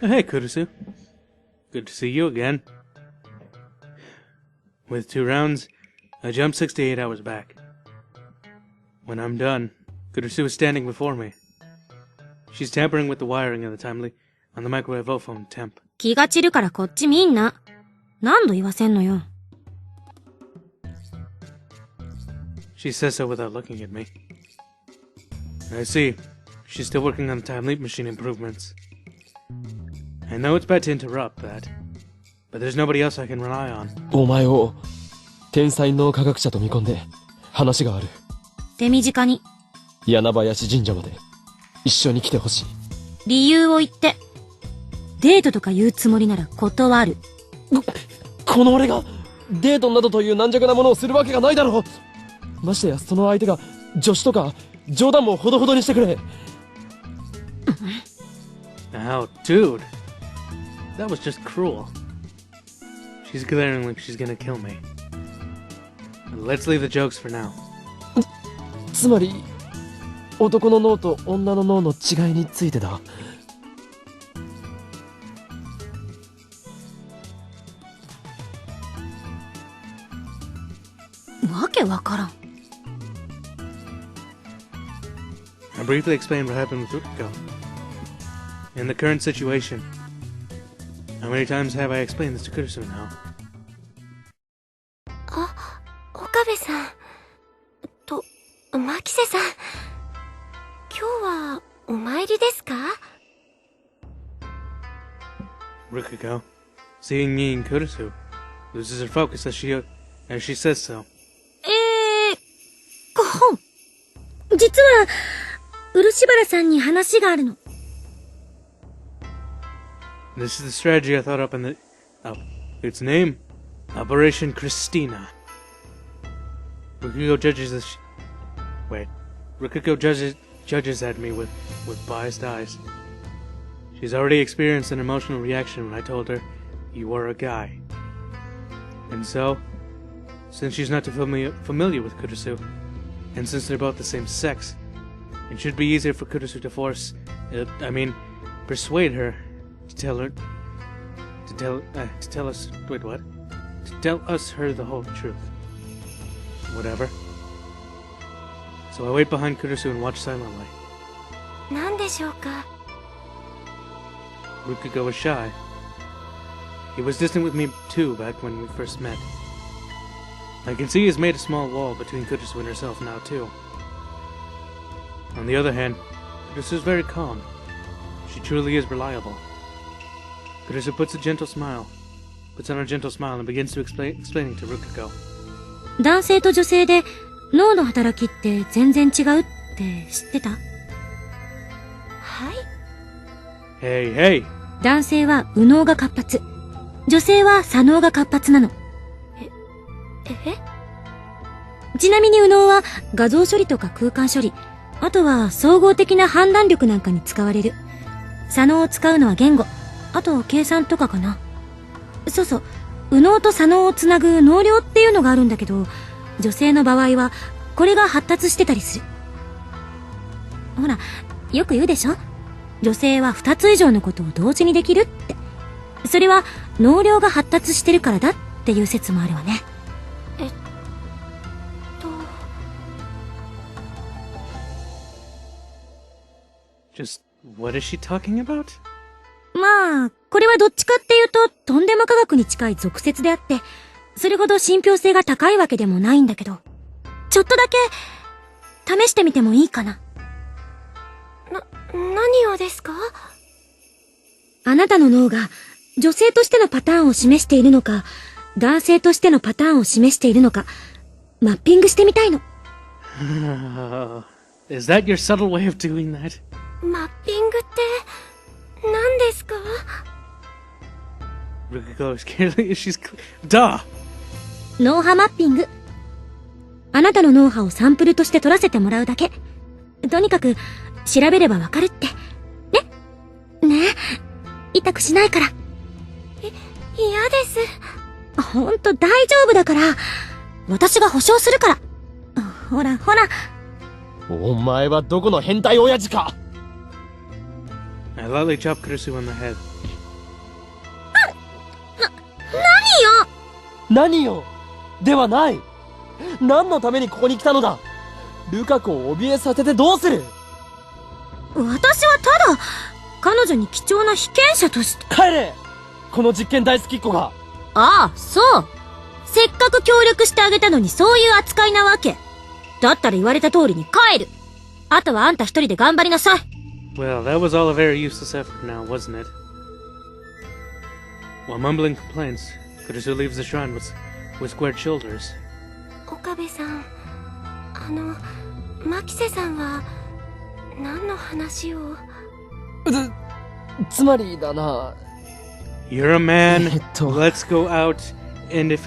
Hey, Kurusu. Good to see you again. With 2 rounds, I jumped 68 hours back. When I'm done, Kurusu is standing before me. She's tampering with the wiring on the microwave phone temp. 気が散るからこっち見んな。何度言わせんのよ。She says so without looking at me. I see. She's still working on the time leap machine improvements. I know it's bad to interrupt that, but there's nobody else I can rely on. お前を天才脳科学者と見込んで話がある。手短に。柳林神社まで一緒に来てほしい。理由を言って。デートとか言うつもりなら断る。この俺がデートなどという軟弱なものをするわけがないだろう。ましてやその相手が女子とか冗談もほどほどにしてくれ。Ow, dude. That was just cruel. She's glaring like she's gonna kill me. Let's leave the jokes for now. つまり男の脳と女の脳の違いについてだ。わけわからん。I briefly explained what happened with Rukako. In the current situation. How many times have I explained this to Kurusu now? あ、岡部さん。牧瀬さん。今日はお参りですか？ Rukako, seeing me and Kurusu, loses her focus as she says so. 実は、漆原さんに話があるの。This is the strategy I thought up its name, Operation Christina. Rukako judges at me with biased eyes. She's already experienced an emotional reaction when I told her you were a guy. And so, since she's not too familiar with Kurusu, and since they're both the same sex, it should be easier for Kurusu to persuade her to tell us her the whole truth. Whatever. So I wait behind Kurusu and watch silently. 何でしょうか？ Rukako was shy. He was distant with me too back when we first met. I can see he's made a small wall between Kurusu and herself now too. On the other hand, Kurusu is very calm. She truly is reliable. Kurusu puts on a gentle smile and begins to explaining to Rukako. 男性と女性で脳の働きって全然違うって知ってた？はい。Hey, hey! 男性は右脳が活発。女性は左脳が活発なの。ちなみに右脳は画像処理とか空間処理、あとは総合的な判断力なんかに使われる。左脳を使うのは言語、あと計算とかかな。そうそう、右脳と左脳をつなぐ脳梁っていうのがあるんだけど、女性の場合はこれが発達してたりする。ほら、よく言うでしょ？女性は2つ以上のことを同時にできるって。それは脳梁が発達してるからだっていう説もあるわね。Just what is she talking about? まあ、これはどっちかっていうととんでも科学に近い俗説であって、それほど信憑性が高いわけでもないんだけど、ちょっとだけ試してみてもいいかな。何をですか？あなたの脳が女性としてのパターンを示しているのか、男性としてのパターンを示しているのか、マッピングしてみたいの。Is that your subtle way of doing that? マッピングって何ですか？ Rukako is clearly Duh! 脳波マッピング。あなたの脳波をサンプルとして取らせてもらうだけ。とにかく調べればわかるって。ねえ、痛くしないから。嫌です。ほんと大丈夫だから。私が保証するから。ほらほら。お前はどこの変態親父か。I lightly chopped Kurusu on the head. 何よではない。何のためにここに来たのだ。ルカ子を怯えさせてどうする。私はただ、彼女に貴重な被験者として。帰れ、この実験大好きっ子が。ああ、そう。せっかく協力してあげたのにそういう扱いなわけ。だったら言われた通りに帰る。あとはあんた一人で頑張りなさい。Well, that was all a very useless effort now, wasn't it? While mumbling complaints, Kurisu leaves the shrine with squared shoulders. 岡部さん、牧瀬さんは何の話を。つまりだな。You're a man. Let's go out. And if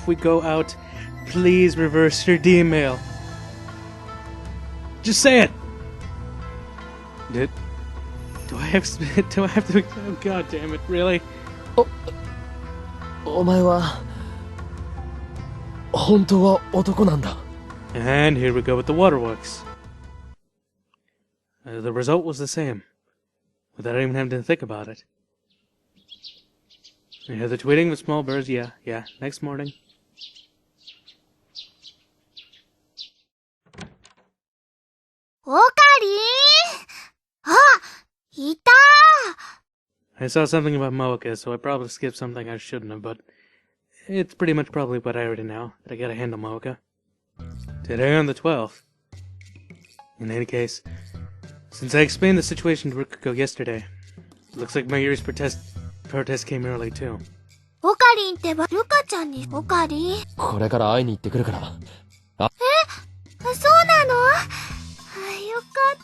we go out, please reverse your D-mail. Just say it. Do I have to? Oh, God damn it! Really? お前は本当は男なんだ。And here we go with the waterworks. The result was the same, without even having to think about it. You hear the tweeting with small birds? Yeah. Next morning. オカリン！あ、いたー！ I saw something about Moeka, so I probably skipped something I shouldn't have, but it's pretty much probably what I already know, that I gotta handle Moeka. Today on the 12th. In any case, since I explained the situation to Rukako yesterday, looks like Mayuri's protest came early too. オカリンってば、ルカちゃんにオカリン？これから会いに行ってくるから。そうなの？よかっ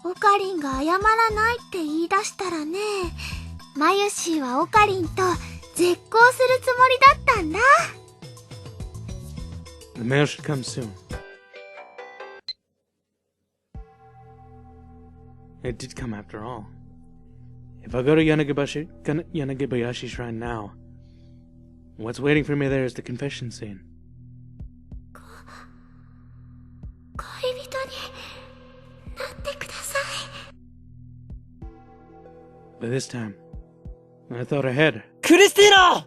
た。オカリンが謝らないって言い出したらね、マユシーはオカリンと絶交するつもりだったんだ。The mail should come soon. It did come after all. If I go to Yanagibayashi Shrine now, what's waiting for me there is the confession scene. 恋人になってください。But this time, I thought ahead. クリスティーナ！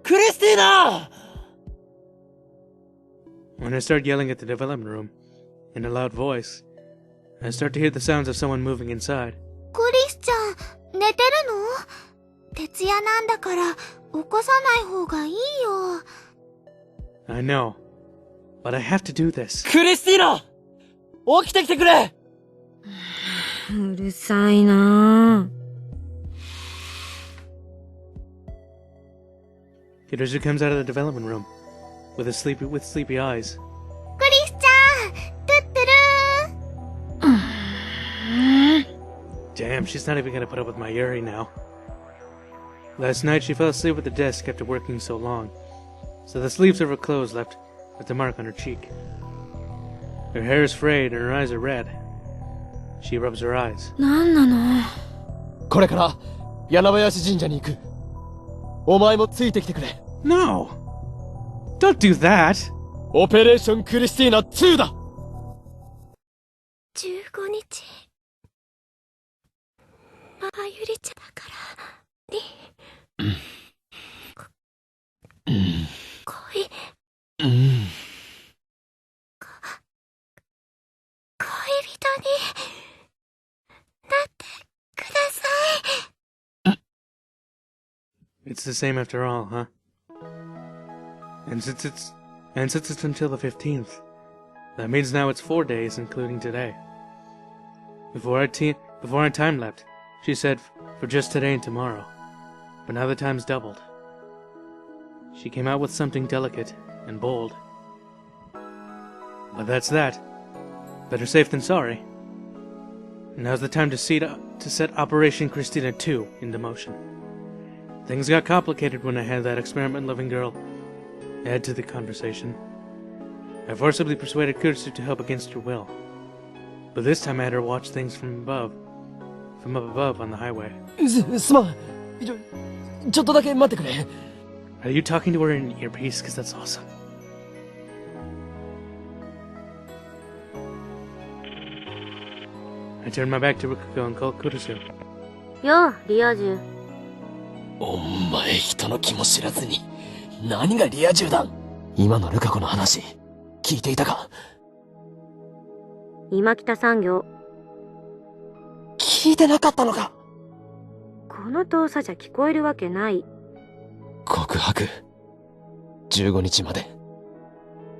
クリスティーナ！ When I start yelling at the development room, in a loud voice, I start to hear the sounds of someone moving inside. クリスちゃん、寝てるの？徹夜なんだから、起こさない方がいいよ。I know, but I have to do this. クリスティーナ！起きてきてくれ！うるさいなぁ。Hiroshi comes out of the development room, with sleepy eyes. クリスちゃん、トゥットゥルー。Damn, she's not even gonna put up with my Yuri now. Last night she fell asleep at the desk after working so long, so the sleeves of her clothes left a mark on her cheek. Her hair is frayed and her eyes are red. She rubs her eyes. なんなの？これから柳林神社に行く。お前もついてきてくれ。No! Don't do that! オペレーションクリスティーナ2だ。15日。まゆりちゃんだからに。恋人になってください。It's the same after all, huh? And since it's until the 15th, that means now it's 4 days, including today. Before our time left, she said for just today and tomorrow, but now the time's doubled. She came out with something delicate and bold. But that's that. Better safe than sorry. Now's the time to set Operation Christina 2 into motion. Things got complicated when I had that experiment-loving girl add to the conversation. I forcibly persuaded Kurisu to help against her will. But this time I had her watch things from up above on the highway. すまん。ちょっとだけ待ってくれ。Are you talking to her in an earpiece? Because that's awesome. I turned my back to Rukako and called Kurisu. よう、リア充。お前人の気も知らずに何がリア充だ。今のルカ子の話、聞いていたか。今北産業。聞いてなかったのか。この遠さじゃ聞こえるわけない。告白。15日まで。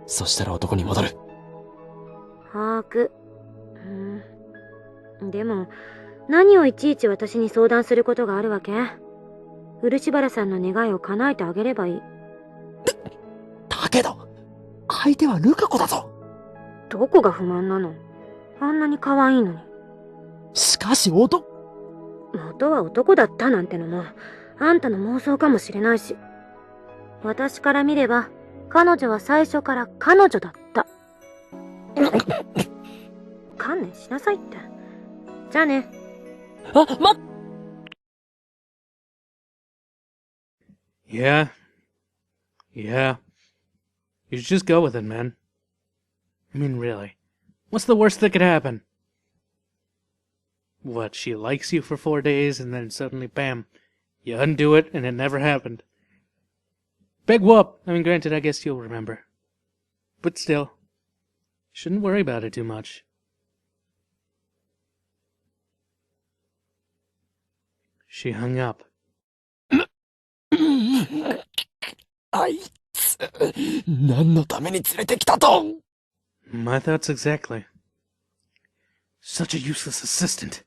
そしたら男に戻る。把握。でも、何をいちいち私に相談することがあるわけ？漆原さんの願いを叶えてあげればいい。だけど、相手はルカ子だぞ。どこが不満なの？あんなに可愛いのに。しかし元は男だったなんてのも、あんたの妄想かもしれないし。私から見れば、彼女は最初から彼女だった。観念しなさいって。じゃあね。Yeah. You should just go with it, man. I mean, really. What's the worst that could happen? What, she likes you for 4 days and then suddenly, bam, you undo it and it never happened. Big whoop! I mean, granted, I guess you'll remember. But still, shouldn't worry about it too much. She hung up. あいつ、何のために連れてきたと。 My thoughts exactly. Such a useless assistant.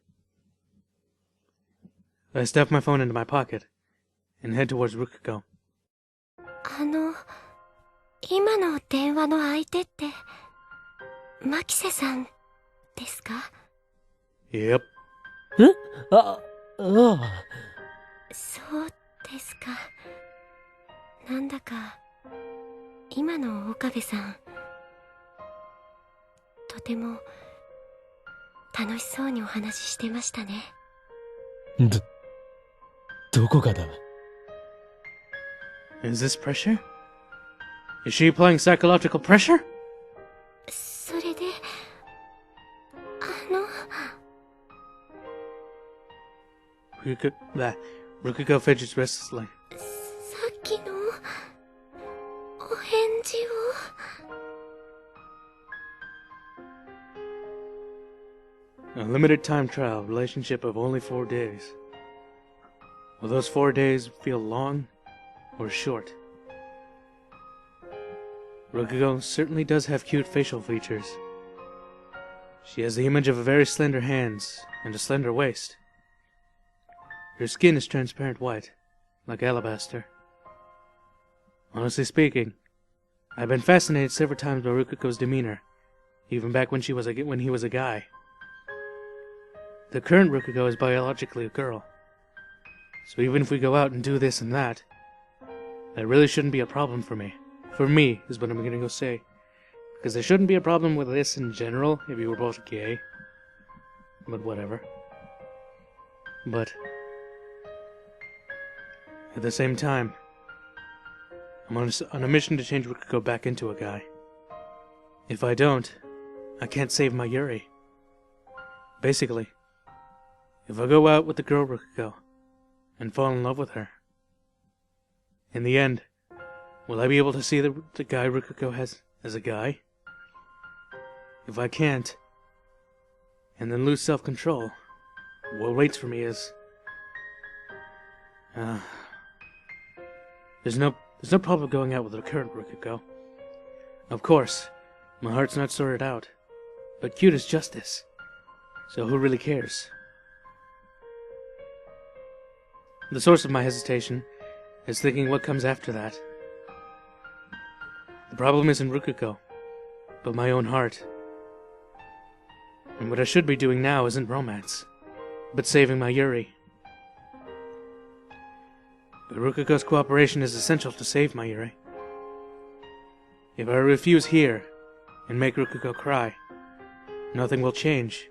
I stuff my phone into my pocket and head towards Rukako. 今の電話の相手って、牧瀬さんですか？ Yep. ああ。そうですか。なんだか、今の岡部さん、とても楽しそうにお話ししてましたね。どこがだ。 Is this pressure? Is she applying psychological pressure? それで、Rukako fidgets restlessly. さっきのお返事を。A limited time trial relationship of only 4 days. Will those 4 days feel long or short? Rukako certainly does have cute facial features. She has the image of very slender hands and a slender waist. Her skin is transparent white, like alabaster. Honestly speaking, I've been fascinated several times by Rukako's demeanor, even back when he was a guy. The current Rukako is biologically a girl, so even if we go out and do this and that really shouldn't be a problem for me. For me, is what I'm gonna go say. Because there shouldn't be a problem with this in general if you were both gay. But whatever. But at the same time, I'm on a mission to change Rukako back into a guy. If I don't, I can't save my Yuri. Basically, if I go out with the girl Rukako and fall in love with her, in the end, will I be able to see the guy Rukako has as a guy? If I can't, and then lose self-control, what waits for me is... There's no problem going out with the current Rukako. Of course, my heart's not sorted out, but cute is justice, so who really cares? The source of my hesitation is thinking what comes after that. The problem isn't Rukako, but my own heart. And what I should be doing now isn't romance, but saving my Yuri. But Rukako's cooperation is essential to save my Yuri. If I refuse here and make Rukako cry, nothing will change.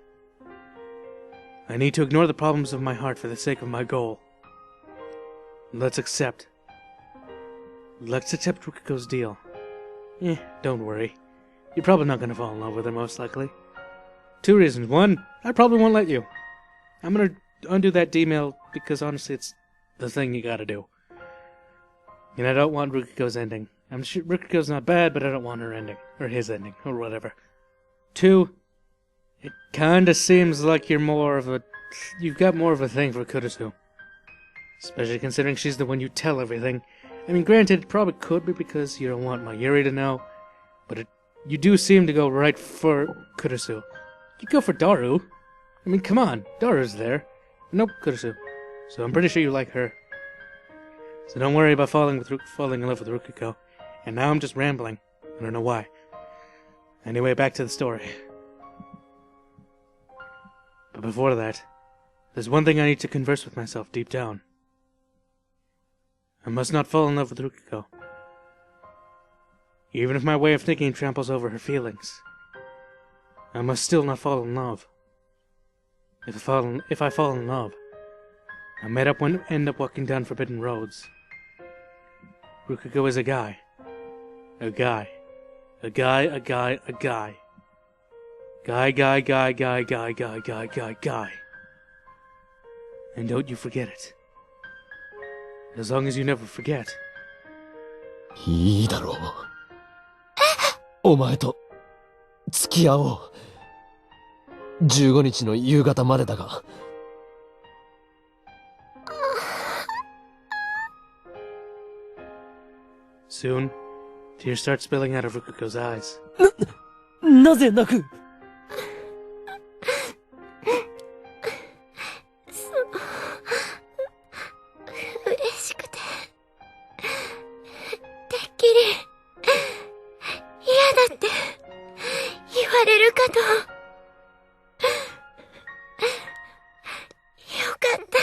I need to ignore the problems of my heart for the sake of my goal. Let's accept Rukako's deal. Don't worry. You're probably not gonna fall in love with her, most likely. 2 reasons. 1, I probably won't let you. I'm gonna undo that D-mail because honestly it's the thing you gotta do. And I don't want Rukako's ending. I'm sure Rukako's not bad, but I don't want her ending. Or his ending, or whatever. 2, it kinda seems like you've got more of a thing for Kurisu. Especially considering she's the one you tell everything. I mean, granted, it probably could be because you don't want Mayuri to know, but you do seem to go right for Kurisu. You go for Daru. I mean, come on, Daru's there. Nope, Kurisu. So I'm pretty sure you like her. So don't worry about falling in love with Rukako. And now I'm just rambling. I don't know why. Anyway, back to the story. But before that, there's one thing I need to converse with myself deep down. I must not fall in love with Rukako. Even if my way of thinking tramples over her feelings, I must still not fall in love. If I fall in love, I might end up walking down forbidden roads. Rukako is a guy. A guy. A guy, a guy, a guy. Guy. And don't you forget it. As long as you never forget. いいだろう。お前と付き合おう。15日の夕方までだが。Soon, tears start spilling out of Rukako's eyes. なぜ泣く？嬉しくて、てっきり嫌だって言われるかと。よかった。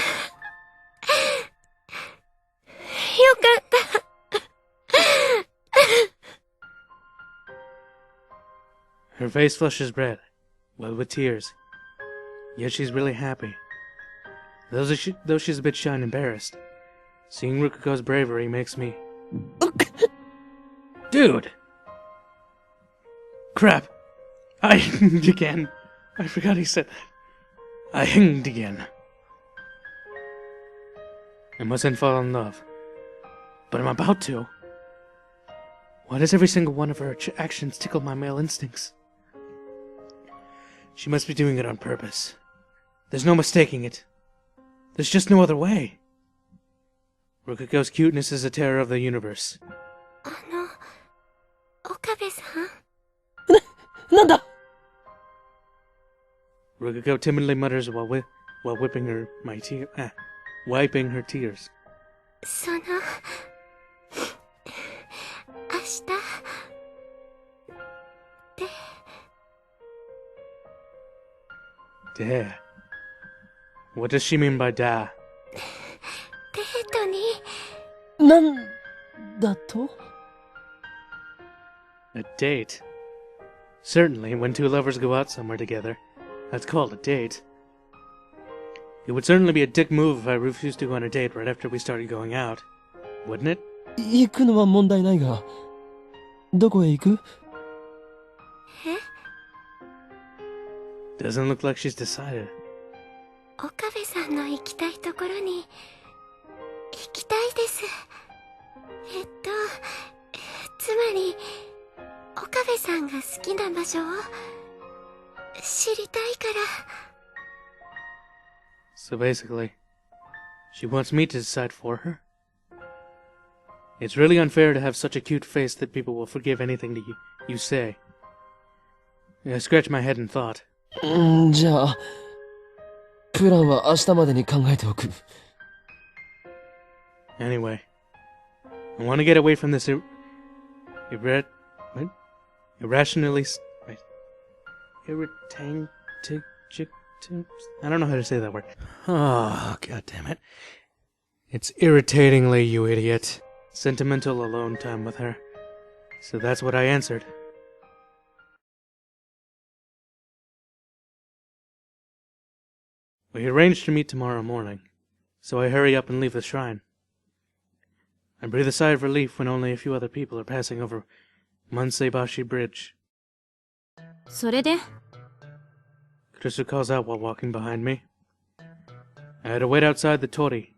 よかった。Her face flushes red, wet with tears. Yet she's really happy. Though she's a bit shy and embarrassed, seeing Rukako's bravery makes me... Dude! Crap! I hinged again. I forgot he said that. I hinged again. I mustn't fall in love. But I'm about to. Why does every single one of her actions tickle my male instincts? She must be doing it on purpose. There's no mistaking it. There's just no other way. Rukako's cuteness is a terror of the universe. 岡部さん? なんだ? Rukako timidly mutters while wiping her tears. その、明日、Da. What does she mean by da? デートに、なんだと? A date? Certainly, when two lovers go out somewhere together, that's called a date. It would certainly be a dick move if I refused to go on a date right after we started going out, wouldn't it? 行くのは問題ないが、どこへ行く? Doesn't look like she's decided. 岡部さんの行きたいところに、行きたいです。つまり、岡部さんが好きな場所を知りたいから。So basically, she wants me to decide for her? It's really unfair to have such a cute face that people will forgive anything you say. I scratch my head in thought. じゃあ、プランは明日までに考えておく。Anyway, I want to get away from this irrationally... I don't know how to say that word. Oh, god damn it. It's irritatingly, you idiot. Sentimental alone time with her. So that's what I answered. We arranged to meet tomorrow morning, so I hurry up and leave the shrine. I breathe a sigh of relief when only a few other people are passing over Manseibashi Bridge. それで? Kurisu calls out while walking behind me. I had to wait outside the tori,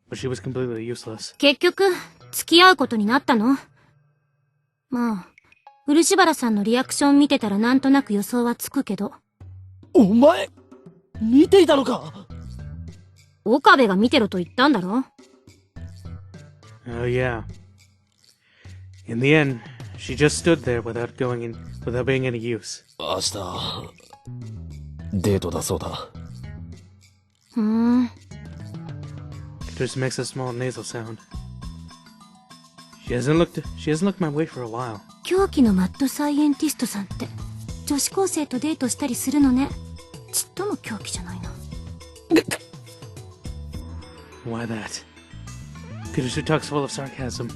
but she was completely useless. 結局、付き合うことになったの？まあ、漆原さんのリアクション見てたらなんとなく予想はつくけど。お前、見ていたのか？岡部が見てろと言ったんだろ？ Oh yeah. In the end, she just stood there without being any use. 明日、デートだそうだ。Just makes a small nasal sound. She hasn't looked my way for a while. 狂気のマッドサイエンティストさんって女子高生とデートしたりするのね。ちっとも狂気じゃないな。Why that? Kurusu talks full of sarcasm.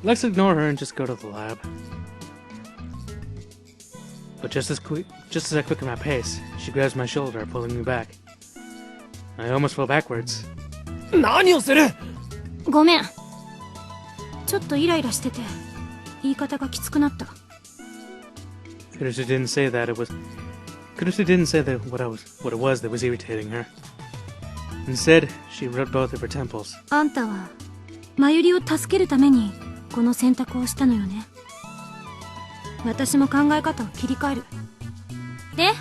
Let's ignore her and just go to the lab. But just as I quicken my pace, she grabs my shoulder, pulling me back. I almost fell backwards. 何をする？ごめん。ちょっとイライラしてて、言い方がきつくなった。Kurusu didn't say that what it was that was irritating her. Instead, she rubbed both of her temples. あんたは、まゆりを助けるために、この選択をしたのよね。私も考え方を切り替える。で、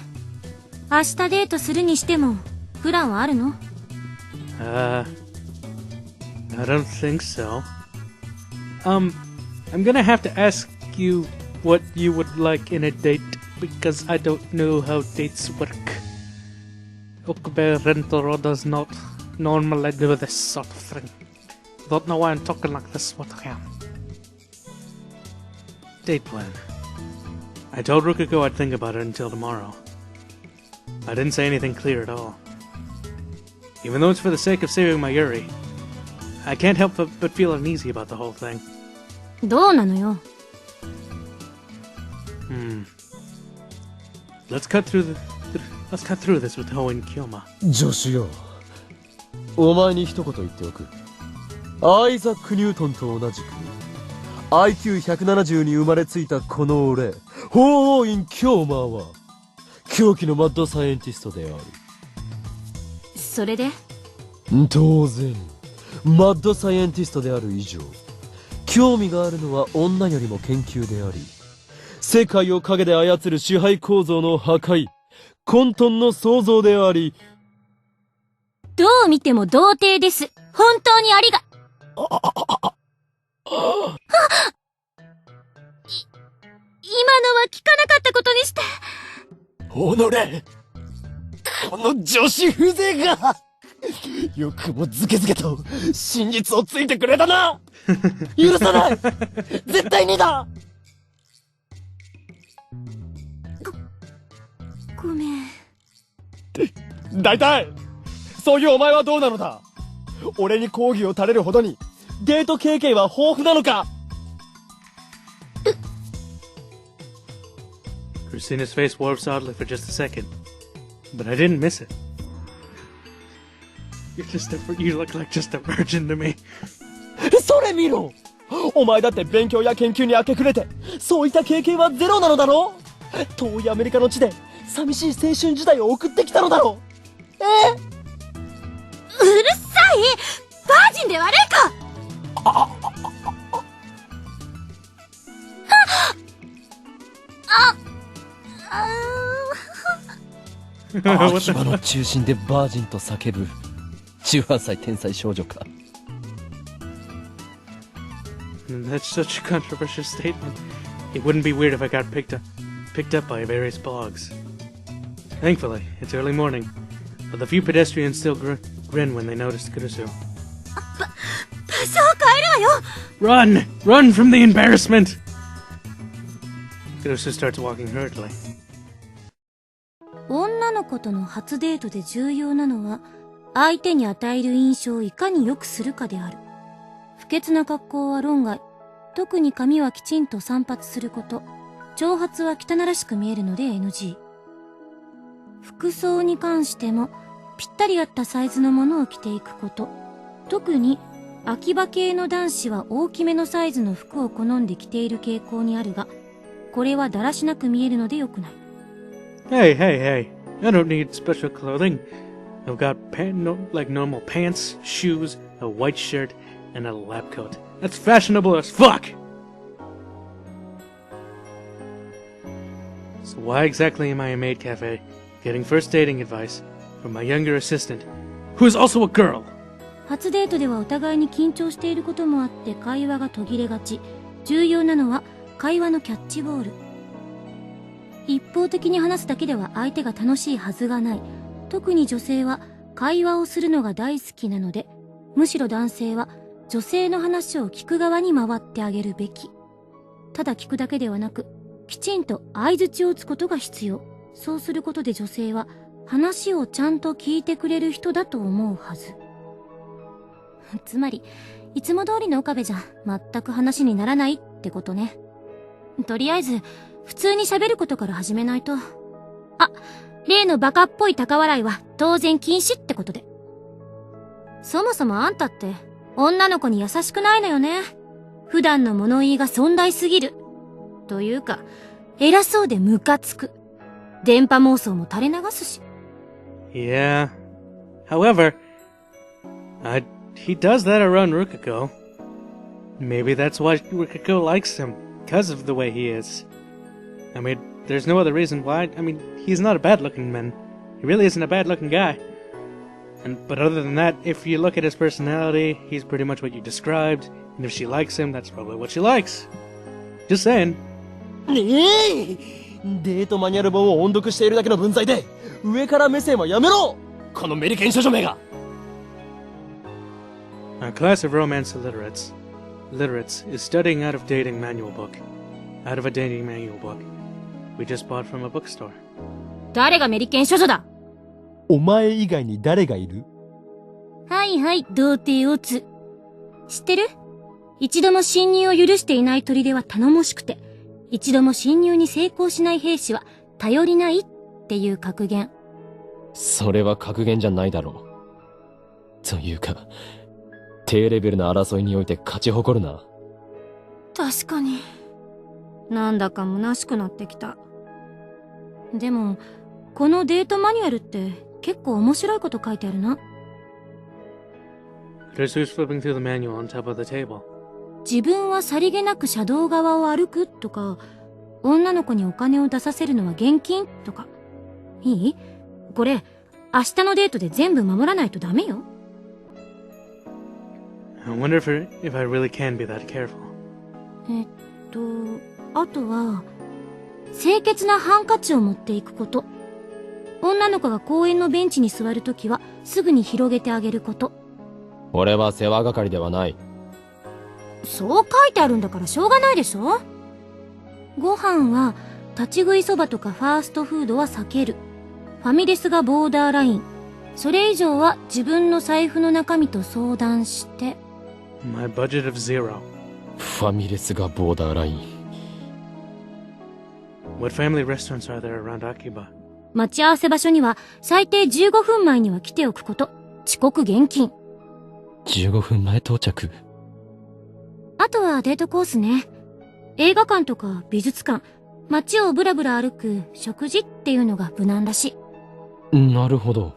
明日デートするにしても、プランはあるの？ I don't think so. I'm gonna have to ask you what you would like in a date, because I don't know how dates work. Okabe Rentaro does not normally do this sort of thing. Don't know why I'm talking like this, but I am. Date plan. I told Rukako I'd think about it until tomorrow. I didn't say anything clear at all. Even though it's for the sake of saving my Yuri, I can't help but feel uneasy about the whole thing. どうなのよ。Let's cut through this with Ho and Kyoma. 助手よ。お前に一言言っておく。アイザック・ニュートンと同じく IQ170 に生まれついたこの俺、法王院京馬は狂気のマッドサイエンティストである。それで？当然マッドサイエンティストである以上、興味があるのは女よりも研究であり、世界を影で操る支配構造の破壊、混沌の創造であり。どう見ても童貞です。本当にありが。今のは聞かなかったことにして。おのれ、この女子風情がよくもズケズケと真実をついてくれたな。許さない。絶対にだ。ごめん。大体そういうお前はどうなのだ。俺に講義を垂れるほどにデート経験は豊富なのか。Christina's face warps oddly for just a second, but I didn't miss it. You look like just a virgin to me. それ見ろ。お前だって勉強や研究に明け暮れて、そういった経験はゼロなのだろう。遠いアメリカの地で寂しい青春時代を送ってきたのだろう。うるさい！バージンで悪いか！秋葉の中心でバージンと叫ぶ18歳天才少女か。That's such a controversial statement. It wouldn't be weird if I got picked up by various blogs. Thankfully, it's early morning, but the few pedestrians still grin when they notice Kurusu. 場所を変えるわよ！ Run! Run from the embarrassment! Kurusu starts walking hurriedly. 女の子との初デートで重要なのは、相手に与える印象をいかに良くするかである。不潔な格好は論外。特に髪はきちんと散髪すること。長髪は汚らしく見えるので NG。服装に関しても、ぴったり合ったサイズのものを着ていくこと。特に、秋葉系の男子は大きめのサイズの服を好んで着ている傾向にあるが、これはだらしなく見えるので良くない。Hey! I don't need special clothing. I've got like normal pants, shoes, a white shirt, And a lab coat. That's fashionable as fuck! So why exactly am I a maid cafe, getting first dating advice from my younger assistant, who is also a girl? 初デートではお互いに緊張していることもあって会話が途切れがち。重要なのは会話のキャッチボール。一方的に話すだけでは相手が楽しいはずがない。特に女性は会話をするのが大好きなので、むしろ男性は女性の話を聞く側に回ってあげるべき。ただ聞くだけではなく、きちんと相槌を打つことが必要。そうすることで女性は話をちゃんと聞いてくれる人だと思うはず。つまり、いつも通りの岡部じゃ全く話にならないってことね。とりあえず、普通に喋ることから始めないと。あ、例のバカっぽい高笑いは当然禁止ってことで。そもそもあんたって女の子に優しくないのよね。普段の物言いが尊大すぎる。というか、偉そうでムカつく。電波妄想も垂れ流すし。Yeah. However, he does that around Rukako. Maybe that's why Rukako likes him, because of the way he is. I mean, there's no other reason why. I mean, he's not a bad-looking man. He really isn't a bad-looking guy. But other than that, if you look at his personality, he's pretty much what you described. And if she likes him, that's probably what she likes. Just saying. デートマニュアル本を音読しているだけの文在で、上から目線はやめろ！このメリケン少女めが！A class of romance illiterates. Literates is studying out of a dating manual book. We just bought from a bookstore. 誰がメリケン少女だ？お前以外に誰がいる？はいはい、童貞オツ。知ってる？一度も侵入を許していない砦は頼もしくて、一度も侵入に成功しない兵士は頼りないっていう格言。それは格言じゃないだろう。というか、低レベルな争いにおいて勝ち誇るな。確かに。なんだか虚しくなってきた。でも、このデートマニュアルって結構面白いこと書いてあるな。There's who's flipping through the manual on top of the table. 自分はさりげなく車道側を歩くとか、女の子にお金を出させるのは現金とか。いい？これ、明日のデートで全部守らないとダメよ。I wonder if I really can be that careful. あとは、清潔なハンカチを持っていくこと。女の子が公園のベンチに座るときは、すぐに広げてあげること。俺は世話係ではない。そう書いてあるんだからしょうがないでしょ。ご飯は、立ち食いそばとかファーストフードは避ける。ファミレスがボーダーライン。それ以上は自分の財布の中身と相談して。My budget of 0. ファミレスがボーダーライン。What family restaurants are there around Akiba? 待ち合わせ場所には最低15分前には来ておくこと。遅刻厳禁。15分前到着。あとはデートコースね。映画館とか美術館、街をブラブラ歩く食事っていうのが無難らしい。なるほど。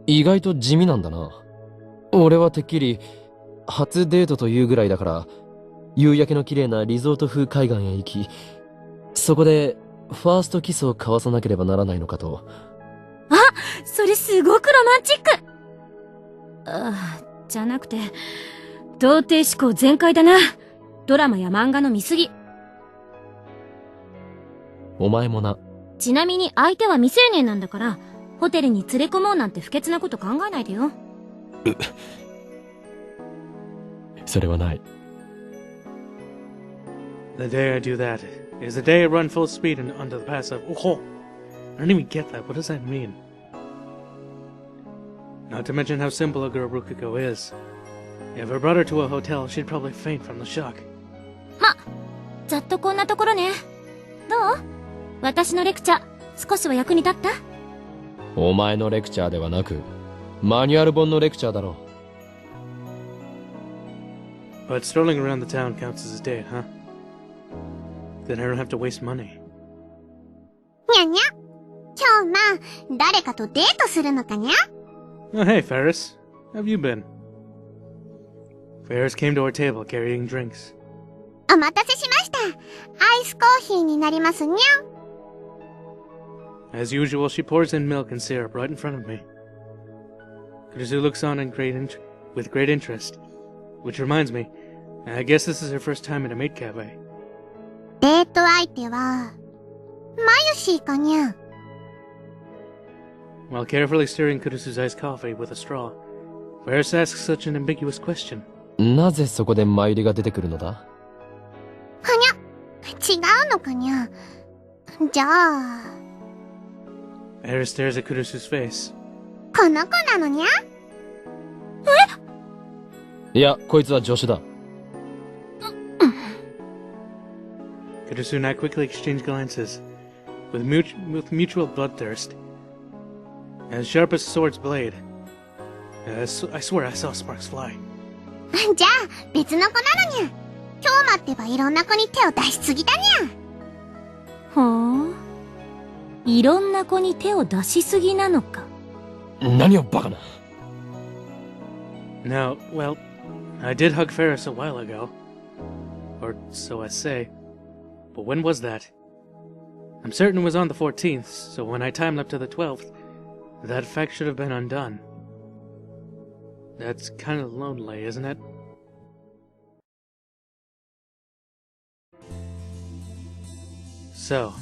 意外と地味なんだな。俺はてっきり初デートというぐらいだから、夕焼けの綺麗なリゾート風海岸へ行き、そこでファーストキスを交わさなければならないのかと。あ、それすごくロマンチック。じゃなくて、童貞思考全開だな。ドラマや漫画の見過ぎ。お前もな。ちなみに相手は未成年なんだから、ホテルに連れ込もうなんて不潔なこと考えないでよ。それはない。The day I do that is the day I run full speed onto the pass of... Oh, I don't even get that. What does that mean? Not to mention how simple a girl Rukako is. If I brought her to a hotel, she'd probably faint from the shock. ま、ざっとこんなところね。どう？私のレクチャー、少しは役に立った？お前のレクチャーではなく、マニュアル本のレクチャーだろ。But strolling around the town counts as a date, huh? Then I don't have to waste money. にゃにゃ。今日ま、誰かとデートするのかにゃ？ Oh, hey, Ferris. How have you been? Ferris came to our table carrying drinks. お待たせしました。アイスコーヒーになりますにゃ。 As usual, she pours in milk and syrup right in front of me. Kurusu looks on with great interest. Which reminds me, I guess this is her first time at a maid cafe. デート相手は、マユシーかにゃ。 While carefully stirring Kurusu's iced coffee with a straw, Ferris asks such an ambiguous question. なぜそこで参りが出てくるのだ？はにゃ、違うのかにゃ。じゃあ、 Ferris stares at Kurusu's face. この子なのにゃ。いや、こいつは助手だ。Kurusu and I quickly exchange glances, with mutual bloodthirst. As sharp as a sword's blade. I swear I saw sparks fly. じゃあ、別の子なのにゃ。今日待ってばいろんな子に手を出しすぎだにゃ。ほう。いろんな子に手を出しすぎなのか。何をバカな。No, well, I did hug Ferris a while ago. Or so I say. But when was that? I'm certain it was on the 14th, so when I timed up to the 12th, that fact should have been undone. That's kind of lonely, isn't it? So,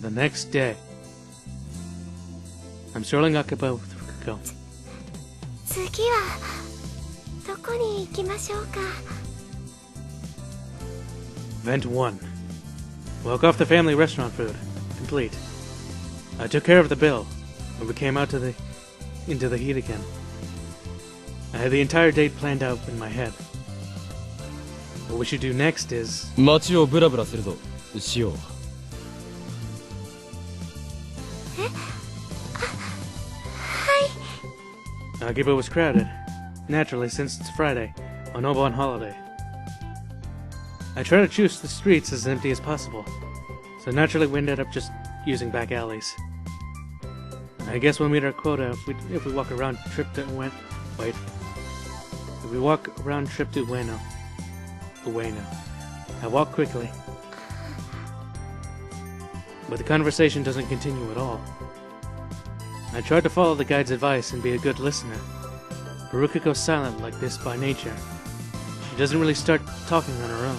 the next day, I'm strolling Akaba with Rukako. 次は、どこに行きましょうか。 Event 1. Woke off the family restaurant food. Complete. I took care of the bill when we came out into the heat again. I had the entire date planned out in my head. What we should do next is... 街をブラブラするぞ。しよう。Akiba was crowded, naturally since it's Friday, on Obon holiday. I try to choose the streets as empty as possible, so naturally we ended up just using back alleys. I guess we'll meet our quota if we walk around trip to Ueno. Wait. If we walk around trip to Ueno. I walk quickly. But the conversation doesn't continue at all. I tried to follow the guide's advice and be a good listener. But Rukako's silent like this by nature. She doesn't really start talking on her own.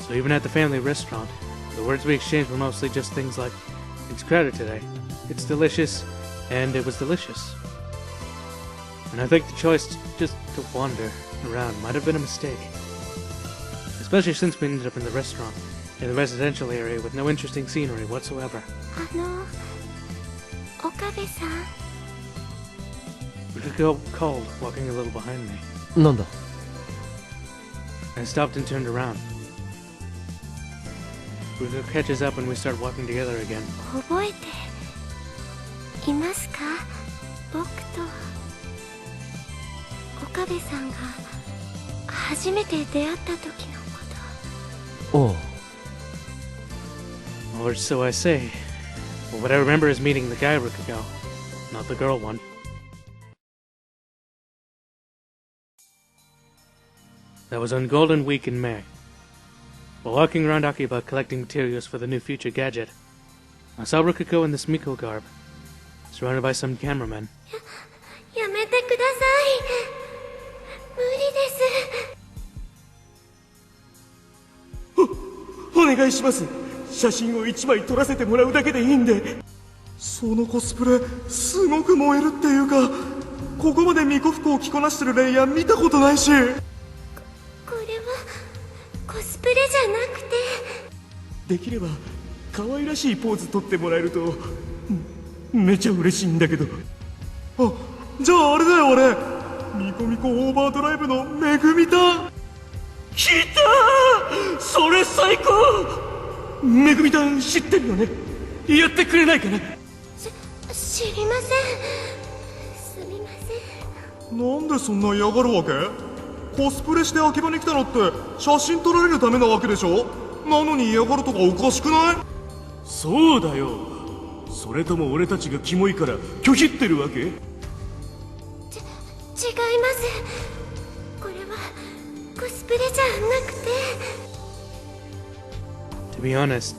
So even at the family restaurant, the words we exchanged were mostly just things like, "It's crowded today," "It's delicious," and "It was delicious." And I think the choice just to wander around might have been a mistake. Especially since we ended up in the restaurant, in the residential area with no interesting scenery whatsoever. 岡部さん。 Rukako called, walking a little behind me. なんだ。 I stopped and turned around. Rukako catches up and we start walking together again. 覚えていますか？僕と岡部さんが初めて出会った時のこと。おう。 Or so I say. But what I remember is meeting the guy Rukako, not the girl one. That was on Golden Week in May. While walking around Akiba collecting materials for the new future gadget, I saw Rukako in this Miko garb, surrounded by some cameramen. やめてください。無理です。お願いします。写真を1枚撮らせてもらうだけでいいんで。そのコスプレすごく燃えるっていうか、ここまで巫女服を着こなしてるレイヤー見たことないし。これはコスプレじゃなくて、できれば可愛らしいポーズ撮ってもらえるとめちゃ嬉しいんだけど。あ、じゃああれだよ、俺ミコミコオーバードライブのめぐみだ。来たー、それ最高。めぐみたん知ってるよね。やってくれないかな。知りません。すみません。なんでそんな嫌がるわけ？コスプレして秋葉に来たのって写真撮られるためなわけでしょ。なのに嫌がるとかおかしくない？そうだよ。それとも俺たちがキモいから拒否ってるわけ？違います。コスプレじゃなくて。 To be honest,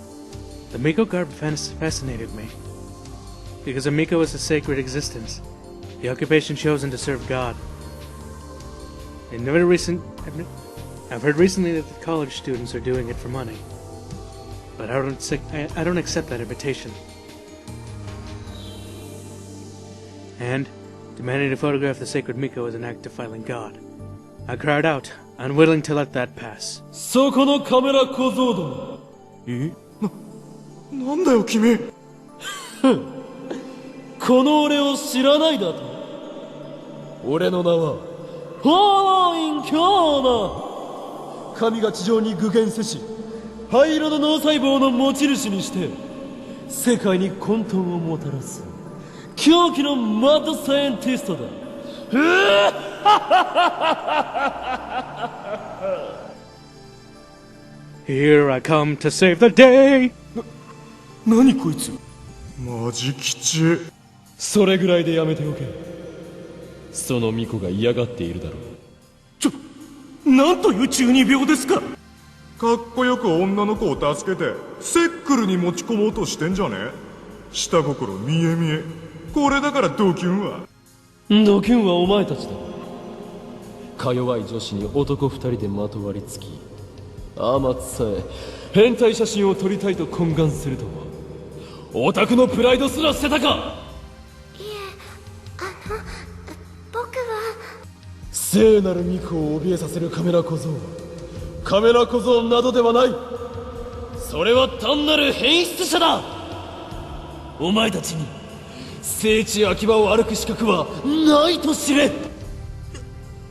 the Miko garb fascinated me. Because a Miko is a sacred existence, the occupation chosen to serve God. I've heard recently that the college students are doing it for money. But I don't accept that invitation. And demanding to photograph the sacred Miko is an act defiling God. I cried out, unwilling to let that pass. そこのカメラ小僧ども。なんだよ君。この俺を知らないだと。俺の名はホーインキョーナ。神が地上に具現せし灰色の脳細胞の持ち主にして世界に混沌をもたらす狂気のマッドサイエンティストだ。Here I come to save the day! 何こいつ。マジ吉。それぐらいでやめておけ。その巫女が嫌がっているだろう。なんという中二病ですか。かっこよく女の子を助けてセックルに持ち込もうとしてんじゃね。下心見え見え。これだからドキュンは。ドキュンはお前たちだ。か弱い女子に男二人でまとわりつき天津さえ変態写真を撮りたいと懇願するとはオタクのプライドすら捨てたか。いえ、僕は。聖なる巫女を怯えさせるカメラ小僧はカメラ小僧などではない。それは単なる変質者だ。お前たちに聖地秋葉を歩く資格はないと知れ。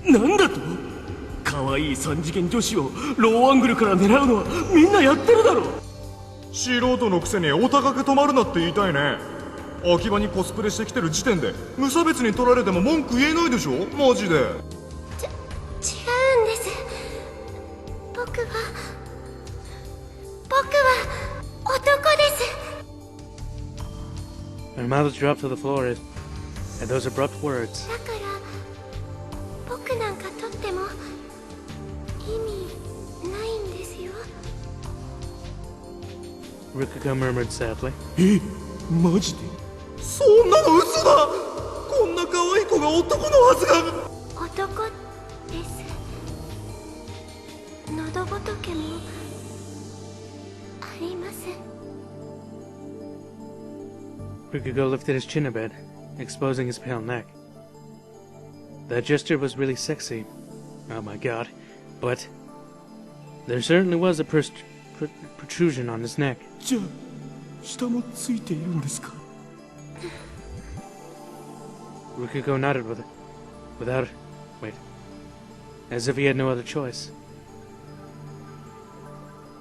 なんだと。可愛い三次元女子をローアングルから狙うのはみんなやってるだろ。素人のくせにお高く止まるなって言いたいね。秋葉にコスプレしてきてる時点で無差別に取られても文句言えないでしょマジで。違うんです。僕は男です。 My mouth dropped to the floor at those abrupt words. だから僕なんかとっても意味ないんですよ。 Rukako murmured sadly. マジで。そんなの嘘だ。こんな可愛い子が男のはずが。男です。喉仏もあります。 Rukako lifted his chin a bit, exposing his pale neck. That gesture was really sexy. Oh my god. But there certainly was a protrusion on his neck. じゃあ下もついているんですか。 Rukako nodded as if he had no other choice.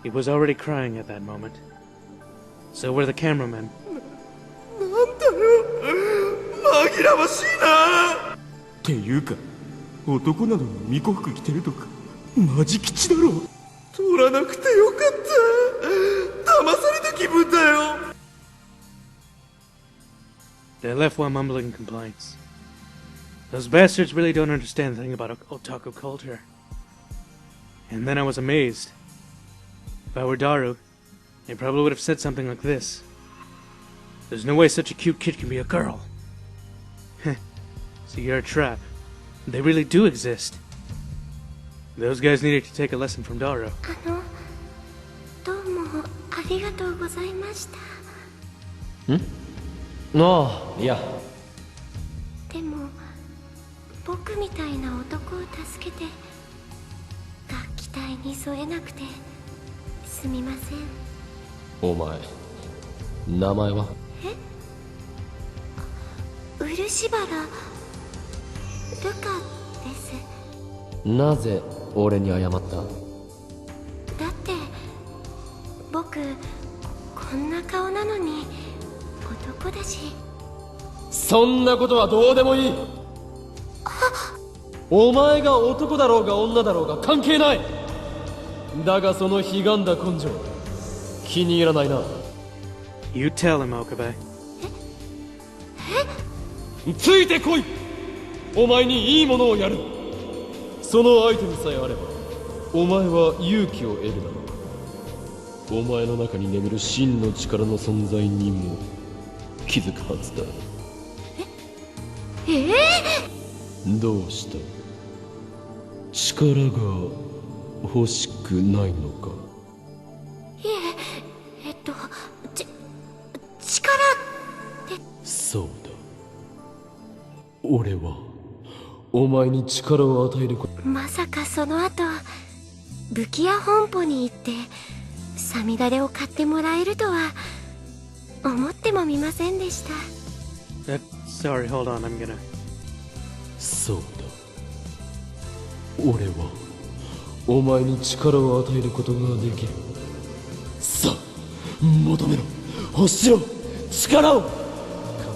He was already crying at that moment. So were the cameramen. なんだよ。紛らわしいな。っていうか男なのに巫女服着てるとかマジ吉だろ。取らなくてよかった。騙された気分だよ。 They left while mumbling complaints. Those bastards really don't understand anything about otaku culture. And then I was amazed. If I were Daru, they probably would have said something like this. There's no way such a cute kid can be a girl. So you're a trap. They really do exist. Those guys needed to take a lesson from Daru. どうもありがとうございました。ああ、いや。でも僕みたいな男を助けて楽器隊に添えなくてすみません。お前名前は？漆原ルカです。なぜ俺に謝った？だって僕こんな顔なのに男だし。そんなことはどうでもいい。お前が男だろうが女だろうが関係ない。だがそのひがんだ根性気に入らないな。 You tell him, Okabe. ついてこい。お前にいいものをやる。そのアイテムさえあればお前は勇気を得るだろう。お前の中に眠る真の力の存在にも気づくはずだ。どうした？力が欲しくないのか？いえ、力って。そうだ。俺はお前に力を与えること。まさかその後武器屋本舗に行ってサミダレを買ってもらえるとは思ってもみませんでした。Sorry, hold on, I'm gonna... そうだ。俺はお前に力を与えることができる。さあ求めろ、欲しろ、力を。カ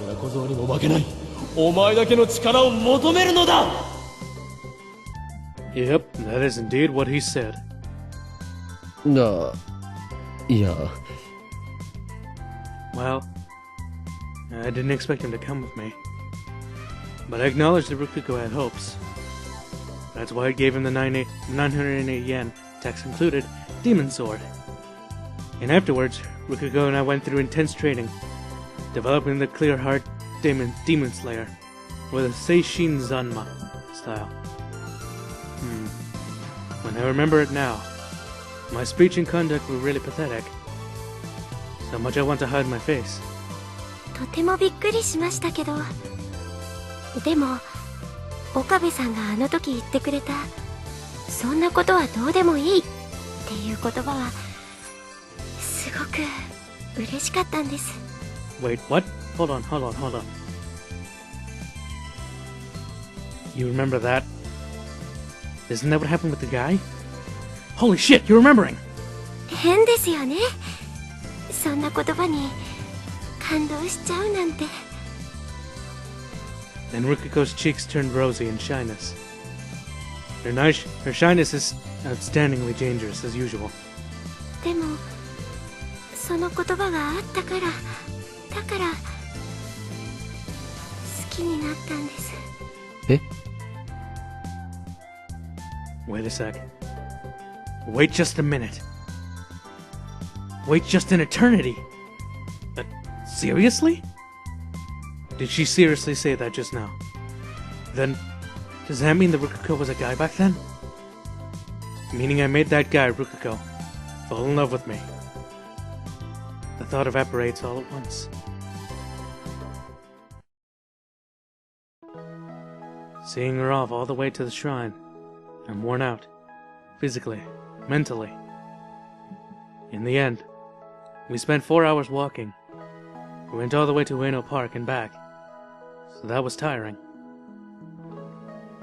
メラ小僧にも負けないお前だけの力を求めるのだ。 Yep, that is indeed what he said. いや Well, I didn't expect him to come with me. But I acknowledged that Rukako had hopes. That's why I gave him the 908 yen, tax included, demon sword. And afterwards, Rukako and I went through intense training, developing the clear heart demon slayer, with a Seishin Zanma style. When I remember it now, my speech and conduct were really pathetic. So much I want to hide my face. とてもびっくりしましたけど、でも岡部さんがあの時言ってくれたそんなことはどうでもいいっていう言葉はすごく嬉しかったんです。 Wait, what? Hold on. You remember that? Isn't that what happened with the guy? Holy shit, you're remembering! 変ですよね。そんな言葉に感動しちゃうなんて。 Then Rukako's cheeks turned rosy in shyness. Her shyness is outstandingly dangerous, as usual. でもその言葉があったから好きになったんです。え？ Wait a sec. Wait just a minute. Wait just an eternity. Seriously? Did she seriously say that just now? Then, does that mean that Rukako was a guy back then? Meaning I made that guy, Rukako, fall in love with me. The thought evaporates all at once. Seeing her off all the way to the shrine, I'm worn out. Physically, mentally. In the end, we spent 4 hours walking. We went all the way to Ueno Park and back. So that was tiring.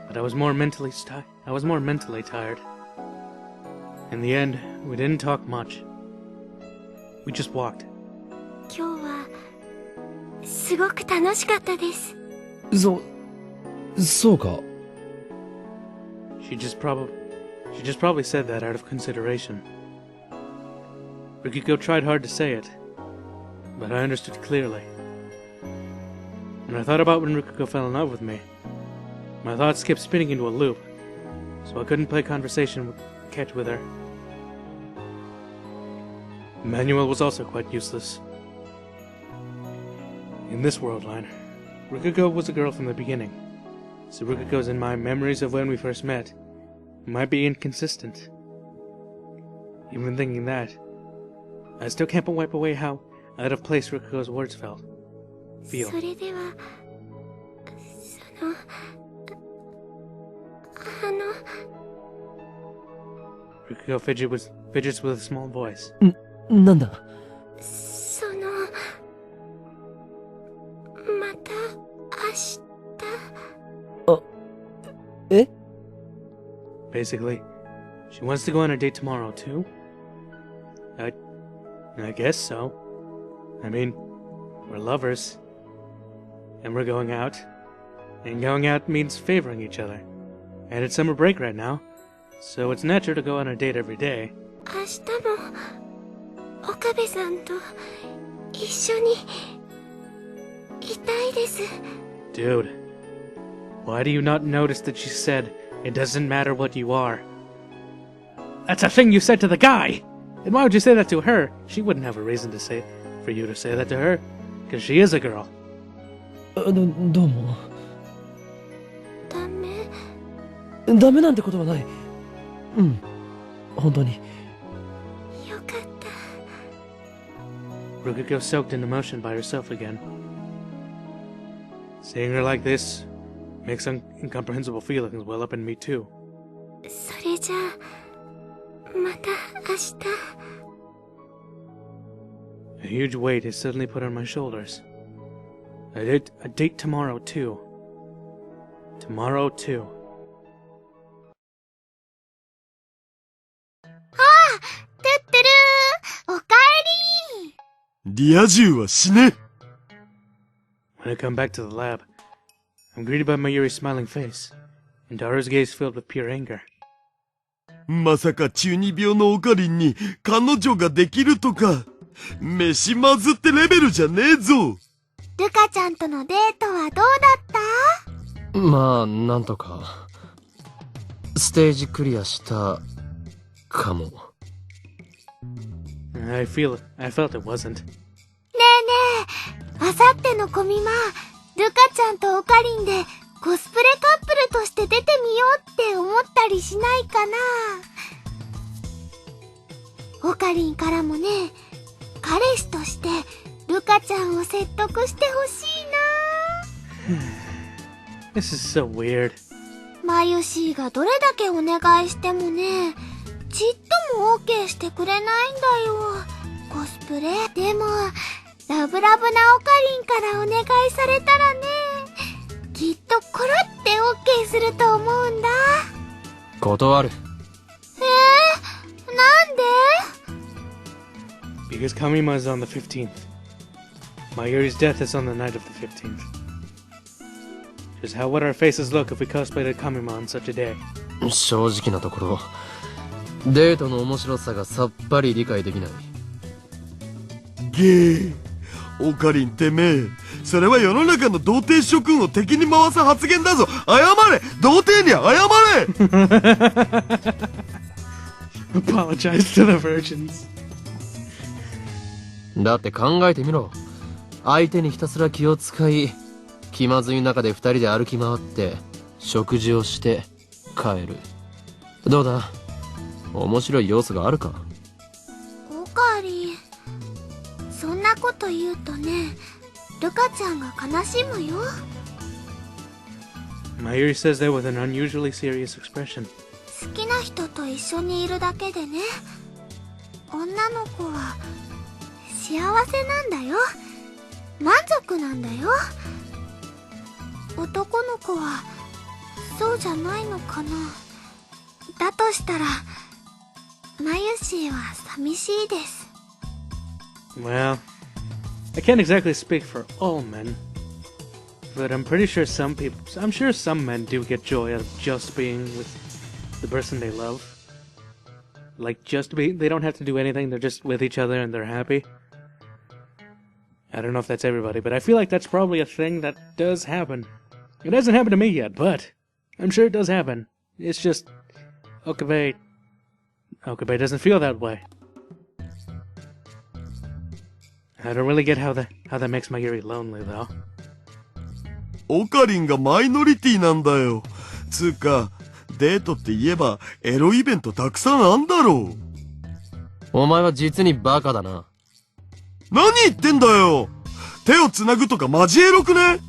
But I was more mentally tired. In the end, we didn't talk much. We just walked. 今日はすごく楽しかったです。そうか。 She just probably said that out of consideration. Rukako tried hard to say it, but I understood clearly. When I thought about when Rukako fell in love with me, my thoughts kept spinning into a loop, so I couldn't play conversation catch with her. Manuel was also quite useless. In this world line, Rukako was a girl from the beginning, so Rukako's and my memories of when we first met might be inconsistent. Even thinking that, I still can't wipe away how out of place Rukako's words feel. それではRukako fidgets with a small voice. なんだ？また明日。え？ Basically, she wants to go on a date tomorrow too? I guess so. I mean, we're lovers. And we're going out. And going out means favoring each other. And it's summer break right now, so it's natural to go on a date every day. 明日も岡部さんと一緒にいたいです。 Dude, why do you not notice that she said it doesn't matter what you are? That's a thing you said to the guy! And why would you say that to her? She wouldn't have a reason to say for you to say that to her. Because she is a girl. どうも。ダメ。ダメなんてことはない。うん。本当に。よかった。Rukako soaked in emotion by herself again. Seeing her like this makes incomprehensible feelings well up in me too. それじゃあ、また明日。A huge weight is suddenly put on my shoulders. A date tomorrow too. Tomorrow too. トゥットゥルー、おかえり。リア充は死ね。 When I come back to the lab, I'm greeted by Mayuri's smiling face, and Daru's gaze filled with pure anger. まさか中二病のオカリンに彼女ができるとか、飯まずってレベルじゃねえぞ。ルカちゃんとのデートはどうだった？まあ、なんとか。ステージクリアしたかも。I felt it wasn't. ねえねえ、あさってのコミマ、ルカちゃんとオカリンでコスプレカップルとして出てみようって思ったりしないかな。オカリンからもね、彼氏としてルカちゃんを説得してほしいな。This is so weird. マユシーがどれだけお願いしてもね、ちっとも OK してくれないんだよ。コスプレ。でも、ラブラブなオカリンからお願いされたらね、きっとコロって OK すると思うんだ。断る。なんで？ Because Kamima is on the 15th. Mayuri's death is on the night of the 15th. Just how would our faces look if we cosplayed at Kamima on such a day? 正直なところ、デートの面白さがさっぱり理解できない。ゲー。オカリンてめえ、それは世の中の童貞諸君を敵に回す発言だぞ。謝れ、童貞に謝れ。Apologize to the virgins. だって考えてみろ。相手にひたすら気を使い、気まずい中で二人で歩き回って食事をして帰る。どうだ、面白い要素があるか？オカリン、そんなこと言うとね、ルカちゃんが悲しむよ。Mayuri says that with an unusually serious expression. 好きな人と一緒にいるだけでね、女の子は幸せなんだよ。満足なんだよ。男の子はそうじゃないのかな。だとしたらマユシーは寂しいです。 Well, I can't exactly speak for all men, but I'm pretty sure some men do get joy out of just being with the person they love. Like they don't have to do anything, they're just with each other and they're happy. I don't know if that's everybody, but I feel like that's probably a thing that does happen. It hasn't happened to me yet, but I'm sure it does happen. It's just Okabe doesn't feel that way. I don't really get how that makes Mayuri lonely though. オカリンがマイノリティなんだよ。つうか、デートって言えばエロイベントたくさんあんだろう。お前は実にバカだな。何言ってんだよ。手を繋ぐとかマジエロくね？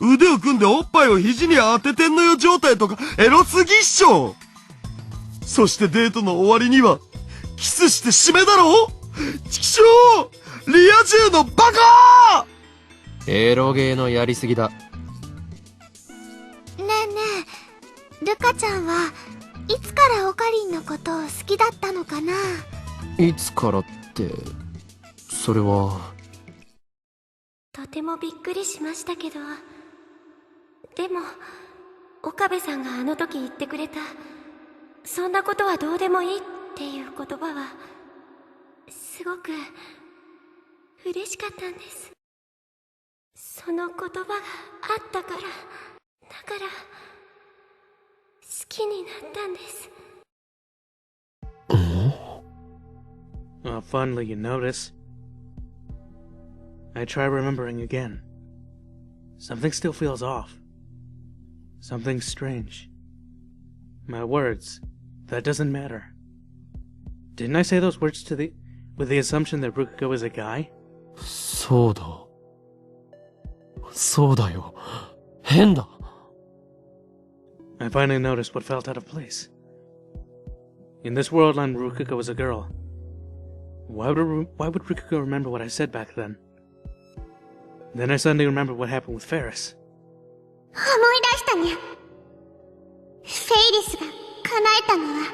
腕を組んでおっぱいを肘に当ててんのよ状態とかエロすぎっしょ。そしてデートの終わりにはキスして締めだろ。チキショー、リア充のバカ。エロゲーのやりすぎだ。ねえねえ、ルカちゃんはいつからオカリンのことを好きだったのかな。いつからって、それは。とてもびっくりしましたけど、でも岡部さんがあの時言ってくれたそんなことはどうでもいいっていう言葉はすごく嬉しかったんです。その言葉があったから、だから好きになったんです。Well, fondly you notice. I try remembering again. Something still feels off. Something strange. My words, that doesn't matter. Didn't I say those words with the assumption that Rukako is a guy? そうだ。そうだよ。変だ。I finally noticed what felt out of place. In this worldline, Rukako was a girl. Why would Rukako remember what I said back then? Then I suddenly remembered what happened with Ferris. 思い出したにゃ。フェイリスが叶えたのは、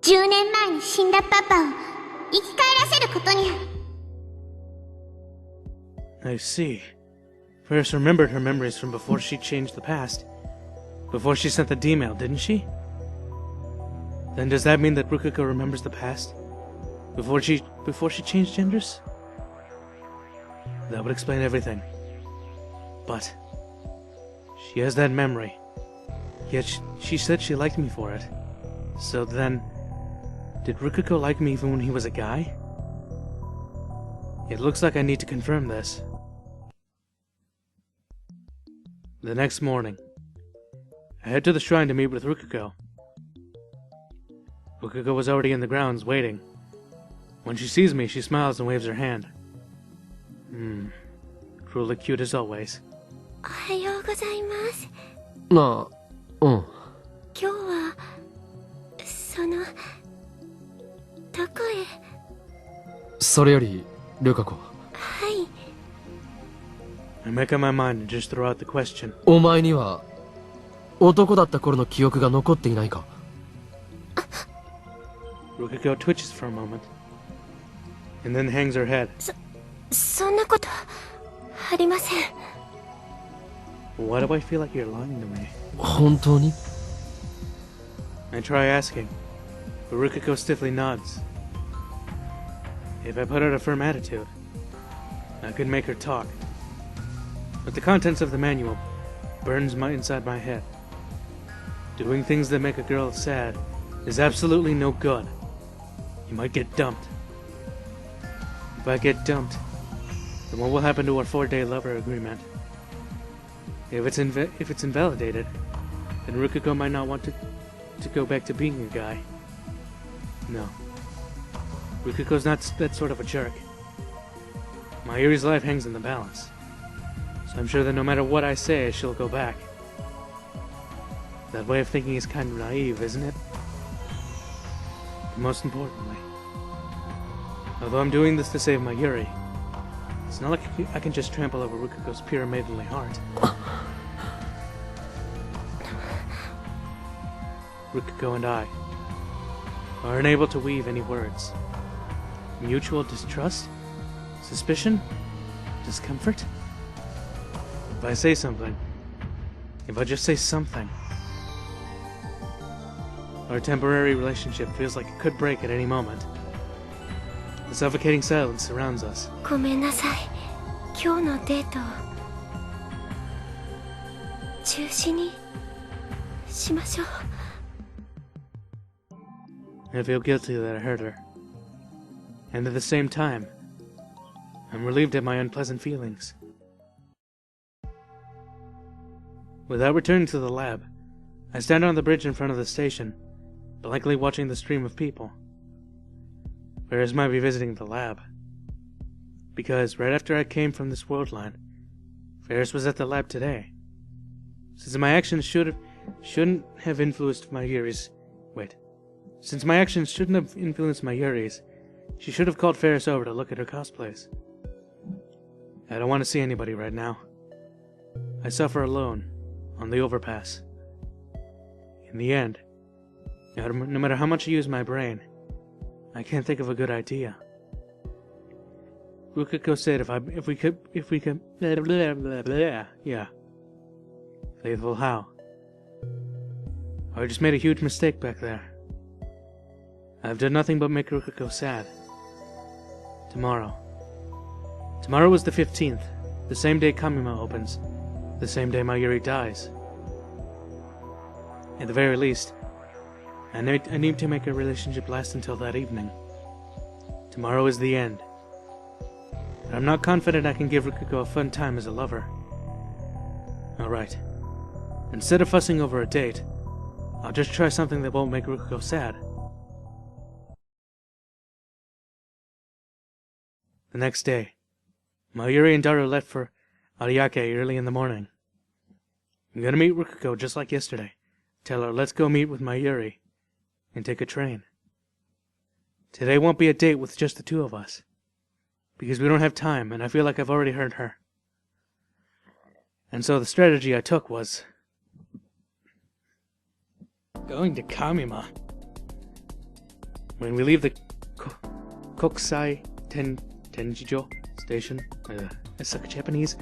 10年前に死んだパパを生き返らせることにゃ。I see. Ferris remembered her memories from before she changed the past. Before she sent the D-mail, didn't she? Then does that mean that Rukako remembers the past? Before she changed genders? That would explain everything. But she has that memory. Yet she said she liked me for it. So then, did Rukako like me even when he was a guy? It looks like I need to confirm this. The next morning, I head to the shrine to meet with Rukako. Rukako was already in the grounds waiting. When she sees me, she smiles and waves her hand. Cruelly cute as always. おはようございます。まあ、うん。今日はどこへ？それより、ルカ子。はい。I make up my mind to just throw out the question. お前には、男だった頃の記憶が残っていないか？ Rukako twitches for a moment, and then hangs her head. そんなことありません。Why do I feel like you're lying to me? 本当に？ I try asking, but Rukako stiffly nods. If I put out a firm attitude, I could make her talk. But the contents of the manual burns inside my head. Doing things that make a girl sad is absolutely no good. You might get dumped. If I get dumped, then what will happen to our 4-day lover agreement? If it's invalidated, then Rukako might not want to go back to being a guy. No. Rukako's not that sort of a jerk. Mayuri's life hangs in the balance. So I'm sure that no matter what I say, she'll go back. That way of thinking is kind of naive, isn't it? But most importantly, although I'm doing this to save Mayuri, it's not like I can just trample over Rukako's pure maidenly heart. Rukako and I are unable to weave any words. Mutual distrust? Suspicion? Discomfort? If I say something, if I just say something, our temporary relationship feels like it could break at any moment. The suffocating silence surrounds us. ごめんなさい。今日のデートを中止にしましょう。I feel guilty that I hurt her. And at the same time, I'm relieved at my unpleasant feelings. Without returning to the lab, I stand on the bridge in front of the station, blankly watching the stream of people. Ferris might be visiting the lab. Because right after I came from this world line, Ferris was at the lab today. Since my actions shouldn't have influenced Mayuri's... Since my actions shouldn't have influenced Mayuri's, she should have called Ferris over to look at her cosplays. I don't want to see anybody right now. I suffer alone, on the overpass. In the end, no matter how much I use my brain, I can't think of a good idea. Rukako said if we could, blah, blah, blah, blah, yeah. Faithful how? I just made a huge mistake back there. I've done nothing but make Rukako sad. Tomorrow was the 15th, the same day Kamima opens, the same day Mayuri dies. At the very least, I need to make a relationship last until that evening. Tomorrow is the end. But I'm not confident I can give Rukako a fun time as a lover. Alright. Instead of fussing over a date, I'll just try something that won't make Rukako sad. The next day, Mayuri and Daru left for Ariake early in the morning. I'm gonna meet Rukako just like yesterday. Tell her, let's go meet with Mayuri, and take a train. Today won't be a date with just the two of us, because we don't have time, and I feel like I've already hurt her. And so the strategy I took was going to Kamima. When we leave the Kokusai Tenjijo station, I suck at Japanese,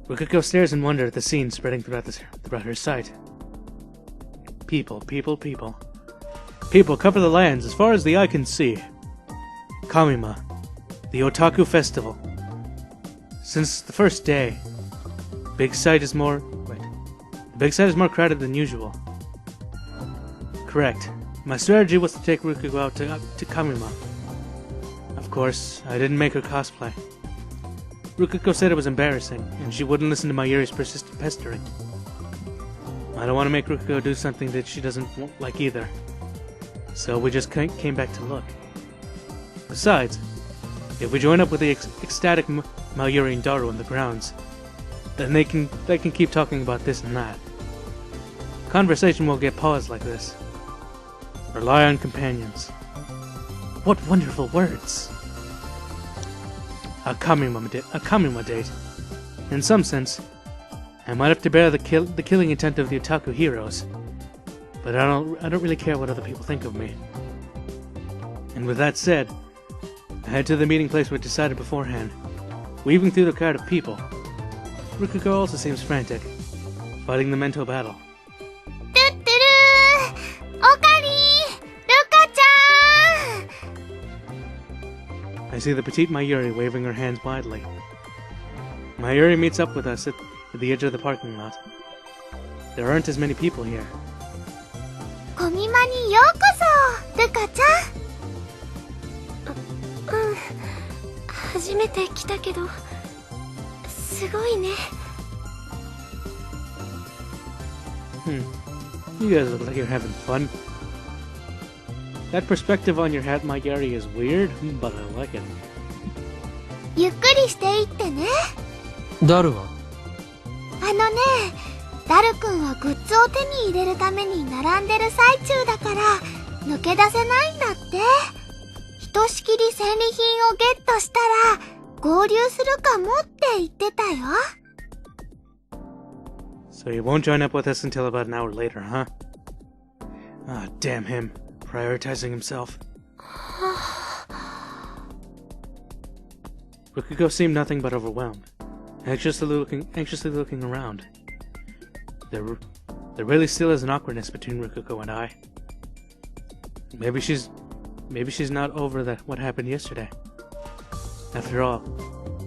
Rukako stares in wonder at the scene spreading throughout her sight. People. People cover the lands as far as the eye can see. Kamima, the Otaku Festival. Since the first day, the big site is more crowded than usual. Correct. My strategy was to take Rukako out to Kamima. Of course, I didn't make her cosplay. Rukako said it was embarrassing, and she wouldn't listen to Mayuri's persistent pestering. I don't want to make Rukako do something that she doesn't like either. So we just came back to look. Besides, if we join up with the ecstatic Mayuri and Daru on the grounds, then they can keep talking about this and that. Conversation will get paused like this. Rely on companions. What wonderful words! A Kamima date. In some sense, I might have to bear the killing intent of the otaku heroes, but I don't really care what other people think of me. And with that said, I head to the meeting place we decided beforehand, weaving through the crowd of people. Rukako also seems frantic, fighting the mental battle. I see the petite Mayuri waving her hands widely. Mayuri meets up with us at the edge of the parking lot. There aren't as many people here. コミマにようこそ、ルカちゃん。初めて来たけど、すごいね。You guys look like you're having fun. That perspective on your hat, Mayuri, is weird, but I like it. ゆっくりしていってね。ダルは？ダルくんはグッズを手に入れるために並んでる最中だから抜け出せないんだって。ひとしきり戦利品をゲットしたら合流するかもって言ってたよ。So you won't join up with us until about an hour later, huh? Ah, damn him. Prioritizing himself. Rukako seemed nothing but overwhelmed, anxiously looking around. There really still is an awkwardness between Rukako and I. Maybe she's not over what happened yesterday. After all,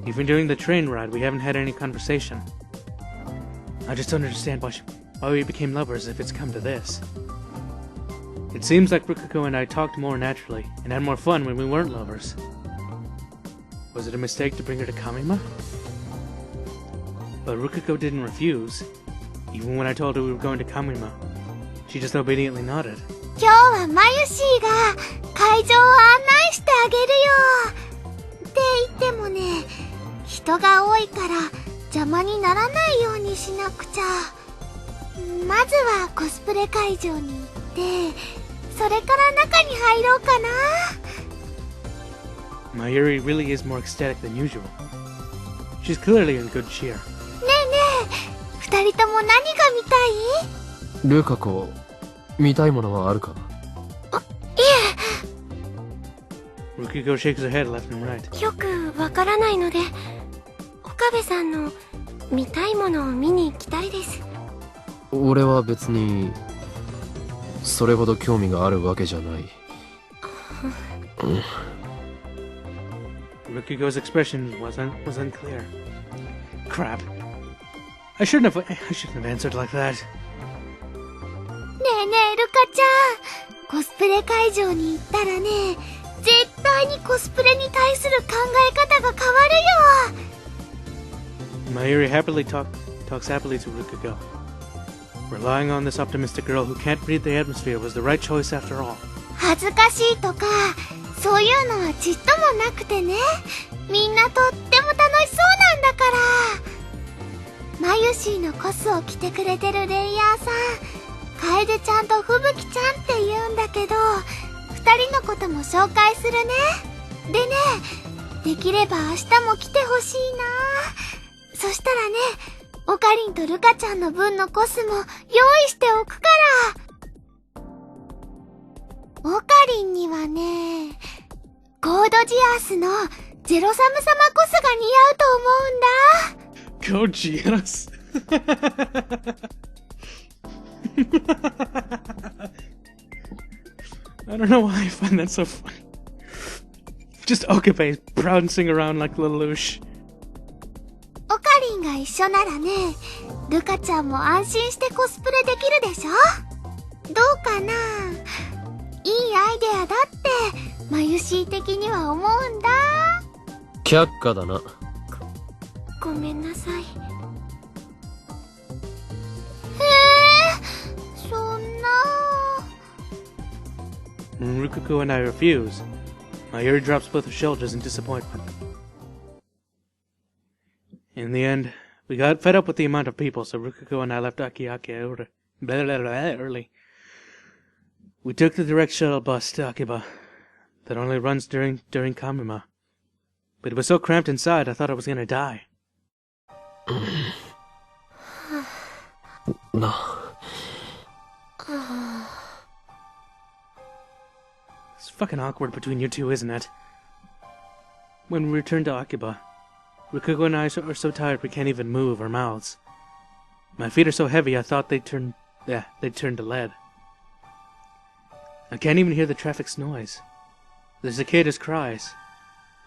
even during the train ride, we haven't had any conversation. I just don't understand why we became lovers if it's come to this. It seems like Rukako and I talked more naturally and had more fun when we weren't lovers. Was it a mistake to bring her to Kamima? But Rukako didn't refuse. Even when I told her we were going to Kamima, she just obediently nodded. 今日はマユシーが会場を案内してあげるよ。って言ってもね、人が多いから邪魔にならないようにしなくちゃ。まずはコスプレ会場に行って、それから中に入ろうかな。Mayuri really is more ecstatic than usual. She's clearly in good cheer. ねえねえ、二人とも何が見たい？ルカ子、見たいものはあるか？いえ。Rukako shakes her head left and right. よくわからないので、岡部さんの見たいものを見に行きたいです。俺は別にそれほど興味があるわけじゃない。Rukiko's expression was unclear. Crap. I shouldn't have answered like that. ねえねえ、ルカちゃん。コスプレ会場に行ったらね、絶対対にコスプレに対する考え方が変わるよ。 Mayuri talks happily to Rukako. Relying on this optimistic girl who can't read the atmosphere was the right choice after all. 恥ずかしいとかそういうのはちっともなくてね、みんなとっても楽しそうなんだから。マユシーのコスを着てくれてるレイヤーさん、楓ちゃんと吹雪ちゃんって言うんだけど、2人のことも紹介するね。でね、できれば明日も来てほしいな。そしたらね、オカリンとルカちゃんの分のコスも用意しておくから。オカリンにはね、コードジアースのゼロサム様コスが似合うと思うんだ。Gorgeous. I don't know why I find that so funny. Just Okabe bouncing around like Lelouch. オカリンが一緒ならね、ルカちゃんも安心してコスプレできるでしょ。どうかな。いいアイデアだってマユシー的には思うんだ。却下だな。ごめんなさい。そんな。 When Rukako and I refuse, Mayuri drops both her shoulders in disappointment. In the end, we got fed up with the amount of people, so Rukako and I left Akiake early. We took the direct shuttle bus to Akiba that only runs during Kamima. But it was so cramped inside, I thought I was gonna die. な。 It's fucking awkward between you two, isn't it? When we return to Akiba, Rukako and I are so tired we can't even move our mouths. My feet are so heavy I thought they'd turn to lead. I can't even hear the traffic's noise, the cicadas' cries,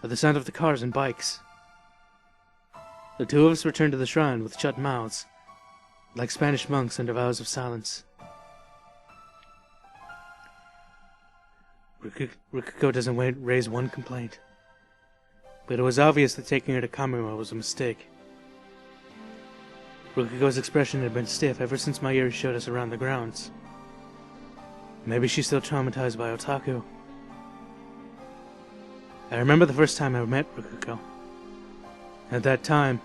or the sound of the cars and bikes. The two of us return to the shrine with shut mouths, like Spanish monks under vows of silence. Rukako doesn't raise one complaint, but it was obvious that taking her to Kamima was a mistake. Rukako's expression had been stiff ever since Mayuri showed us around the grounds. Maybe she's still traumatized by otaku. I remember the first time I met Rukako. At that time,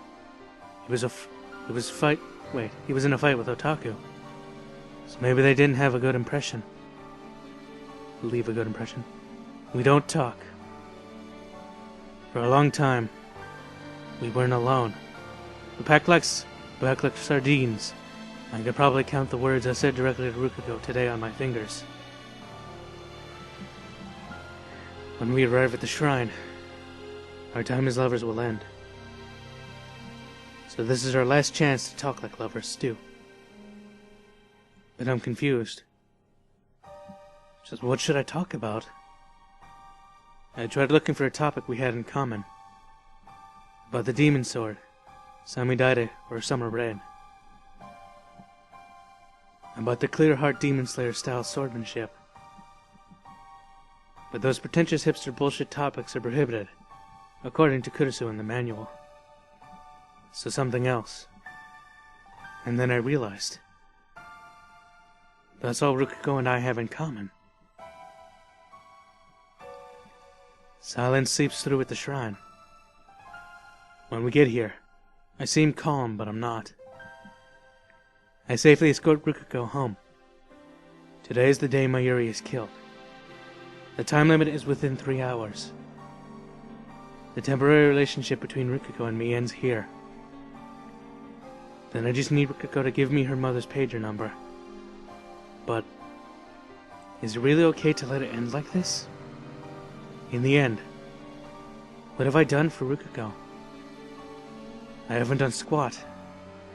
he was in a fight with otaku. So maybe they didn't have a good impression. Leave a good impression. We don't talk. For a long time, we weren't alone. We packed like sardines. I could probably count the words I said directly to Rukako today on my fingers. When we arrive at the shrine, our time as lovers will end. So this is our last chance to talk like lovers do. But I'm confused. Just what should I talk about? I tried looking for a topic we had in common. About the demon sword, Samidaire or Summer Rain. About the Clearheart Demon Slayer style swordsmanship. But those pretentious hipster bullshit topics are prohibited, according to Kurisu in the manual. So something else. And then I realized. That's all Rukako and I have in common. Silence seeps through at the shrine. When we get here, I seem calm, but I'm not. I safely escort Rukako home. Today is the day Mayuri is killed. The time limit is within 3 hours. The temporary relationship between Rukako and me ends here. Then I just need Rukako to give me her mother's pager number. But is it really okay to let it end like this? In the end, what have I done for Rukako? I haven't done squat,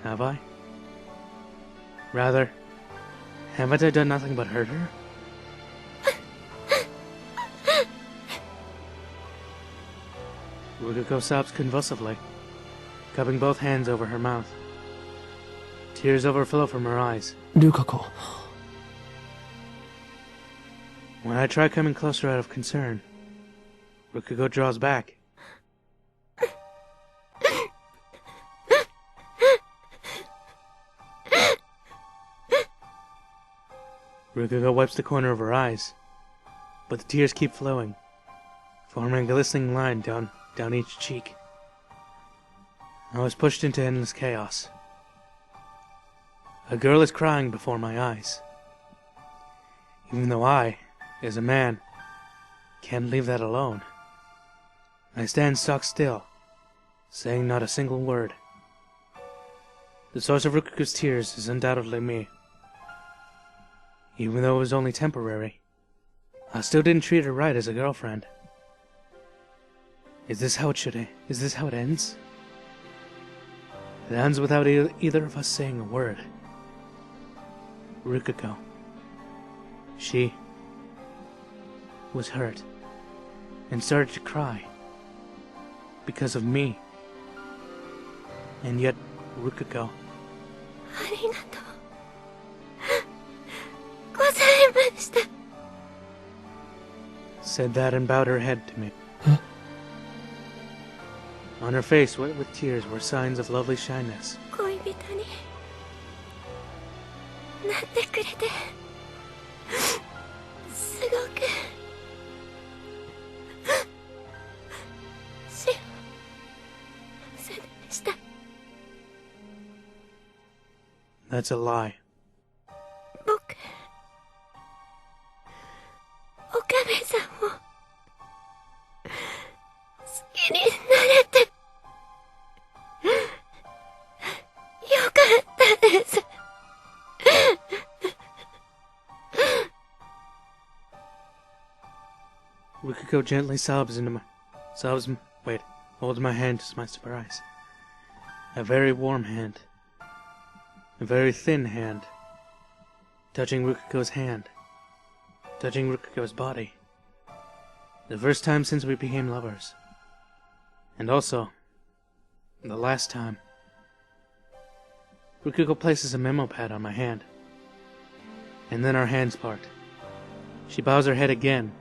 have I? Rather, haven't I done nothing but hurt her? Rukako sobs convulsively, cupping both hands over her mouth. Tears overflow from her eyes. Rukako. When I try coming closer out of concern, Rukako draws back. Rukako wipes the corner of her eyes, but the tears keep flowing, forming a glistening line down each cheek. I was pushed into endless chaos. A girl is crying before my eyes. Even though I, as a man, can't leave that alone. I stand stock still, saying not a single word. The source of Rukaku's tears is undoubtedly me. Even though it was only temporary, I still didn't treat her right as a girlfriend. Is this how it ends? It ends without either of us saying a word. Rukako. She was hurt and started to cry because of me. And yet, Rukako, ありがとうございました。 said that and bowed her head to me. On her face, wet with tears, were signs of lovely shyness. 恋人になってくれてすごく幸せでした。 That's a lie. 僕岡部さんを好きになれてよかったです。 Rukako gently holds my hand to my surprise. A very warm hand. A very thin hand. Touching Rukako's hand. Touching Rukako's body. The first time since we became lovers. And also, the last time. Rukako places a memo pad on my hand. And then our hands part. She bows her head again.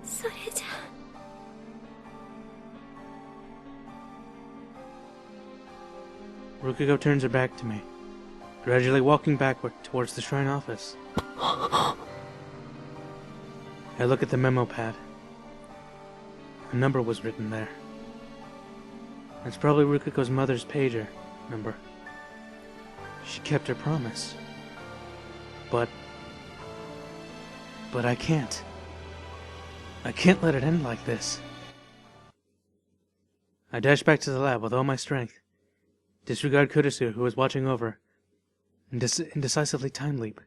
それじゃ Rukako turns her back to me, gradually walking backward towards the shrine office. I look at the memo pad. A number was written there. It's probably Rukako's mother's pager number. She kept her promise. But I can't. I can't let it end like this. I dash back to the lab with all my strength, disregard Kurisu, who was watching over, and indecisively time leap.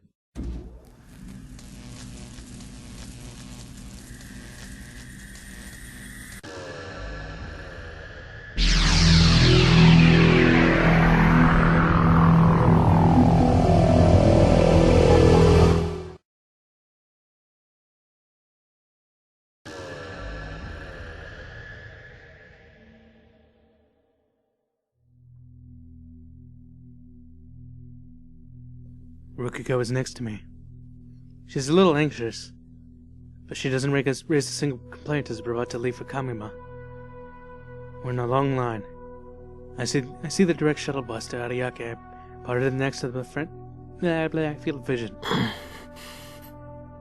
Rukako is next to me. She's a little anxious, but she doesn't raise a single complaint as we're about to leave for Kamima. We're in a long line. I see the direct shuttle bus to Ariake, parted next to the front field of vision.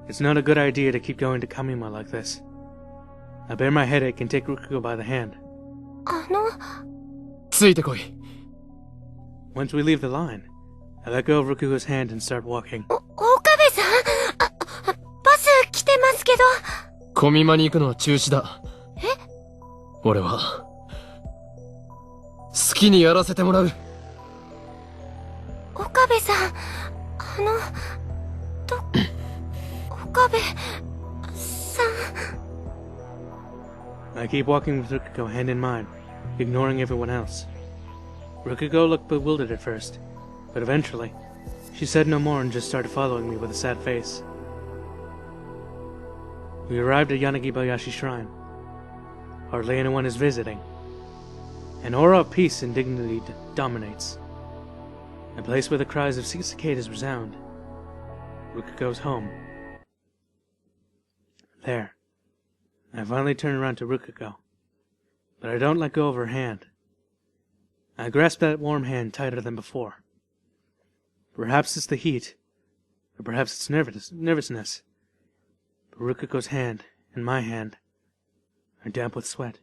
It's not a good idea to keep going to Kamima like this. I bear my headache and take Rukako by the hand. ついてこい。 Once we leave the line, I let go of Rukako's hand and start walking. 岡部さん、バス来てますけど。コミマに行くのは中止だ。え？俺は好きにやらせてもらう。岡部さん、岡部さん。 I keep walking with Rukako hand in mind, ignoring everyone else. Rukako looked bewildered at first, but eventually, she said no more and just started following me with a sad face. We arrived at Yanagibayashi Shrine. Hardly anyone is visiting. An aura of peace and dignity dominates. A place where the cries of cicadas resound. Rukako's home. There. I finally turn around to Rukako, but I don't let go of her hand. I grasp that warm hand tighter than before. Perhaps it's the heat, or perhaps it's nervousness. But Rukako's hand and my hand are damp with sweat.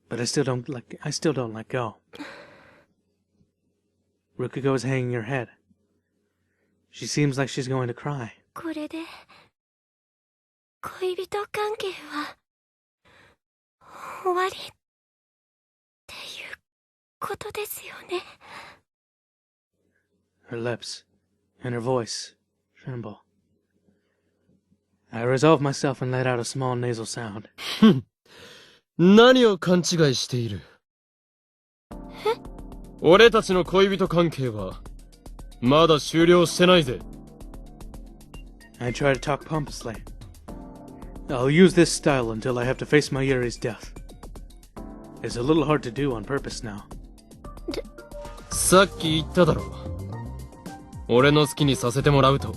But I still don't let go. Rukako is hanging her head. She seems like she's going to cry. これで恋人関係は終わりっていうことですよね。 Her lips and her voice tremble. I resolve myself and let out a small nasal sound. 何を勘違いしている？俺たちの恋人関係はまだ終了してないぜ。I try to talk pompously. I'll use this style until I have to face my Yuri's death. It's a little hard to do on purpose now. さっき言っただろ。俺の好きにさせてもらうと。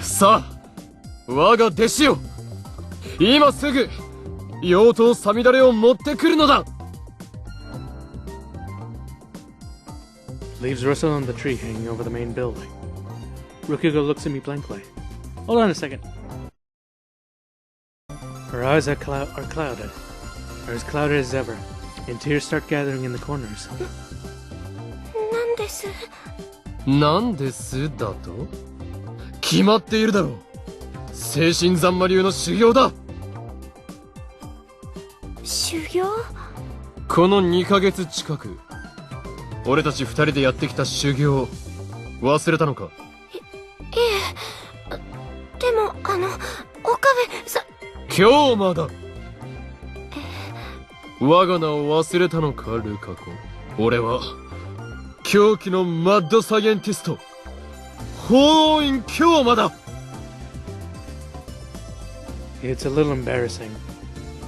さあ、我が弟子よ。今すぐ、妖刀さみだれを持ってくるのだ。Leaves rustle on the tree hanging over the main building. Rukako looks at me blankly. Hold on a second. Her eyes are clouded, are as clouded as ever, and tears start gathering in the corners. なんです。なんですだと？決まっているだろう。精神残魔流の修行だ。修行？この2ヶ月近く、俺たち2人でやってきた修行、忘れたのか？いえ、でも岡部さん。今日まだ。我が名を忘れたのか、ルカコ。俺は狂気のマッドサイエンティスト、法王院京馬だ。It's a little embarrassing,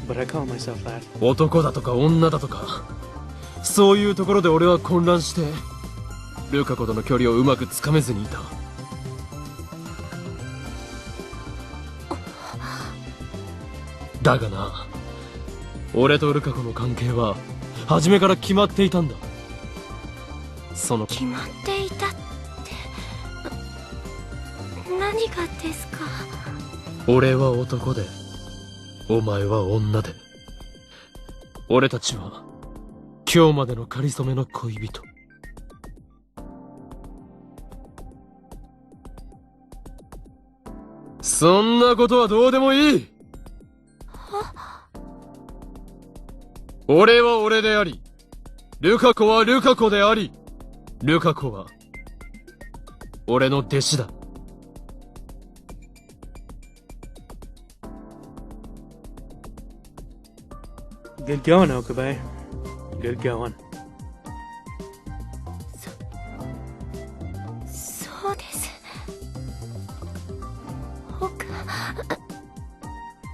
but I call myself that. 男だとか女だとか、そういうところで俺は混乱して、ルカコとの距離をうまくつかめずにいた。だがな、俺とルカコの関係は初めから決まっていたんだ。その決まっていたって、何がですか？俺は男で、お前は女で、俺たちは今日までの仮初めの恋人。そんなことはどうでもいい。俺は俺であり、ルカ子はルカ子であり、ルカ子は俺の弟子だ。Good going, Okabe. Good going. そうです。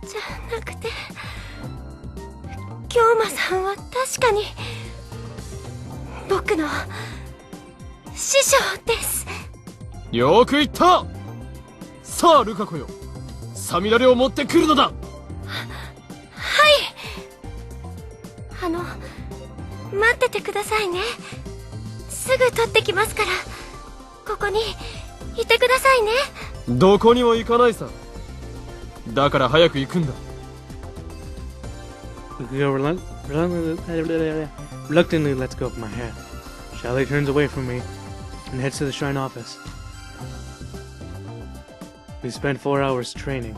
じゃなくて、京馬さんは確かに僕の師匠です。よく言った。さあルカ子よ、サミダレを持ってくるのだ。待っててくださいね。すぐ取ってきますから。ここにいてくださいね。どこにも行かないさ。だから早く行くんだ。Reluctantly lets go of my hand. Charlie turns away from me and heads to the shrine office. We spent 4 hours training.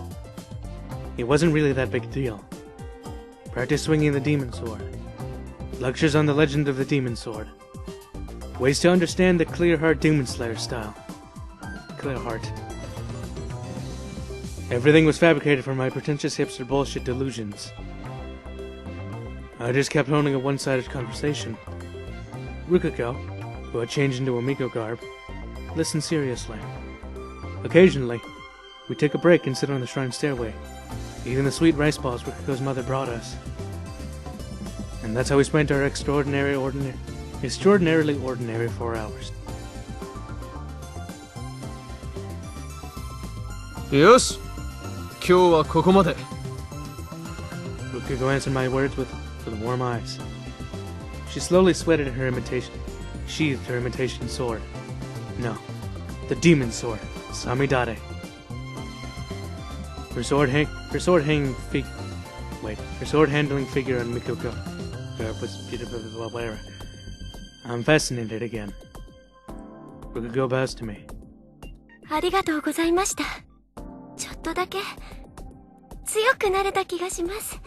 It wasn't really that big a deal. Practice swinging the demon sword. Lectures on the legend of the demon sword. Ways to understand the clear heart demon slayer style. Clear heart. Everything was fabricated for my pretentious hipster bullshit delusions. I just kept honing a one-sided conversation. Rukako, who had changed into a Miko garb, listened seriously. Occasionally, we took a break and sit on the shrine stairway, eating the sweet rice balls Rukako's mother brought us. And that's how we spent our extraordinarily ordinary 4 hours. よし、今今日はここまで。 Rukako answered my words with warm eyes. She slowly sheathed her imitation sword. No, the demon sword, Samidare. Her sword handling figure on Mikoko was beautiful. I'm fascinated again. Rukako bows to me. ありがとうございました。ちょっとだけ強くなれた気がします。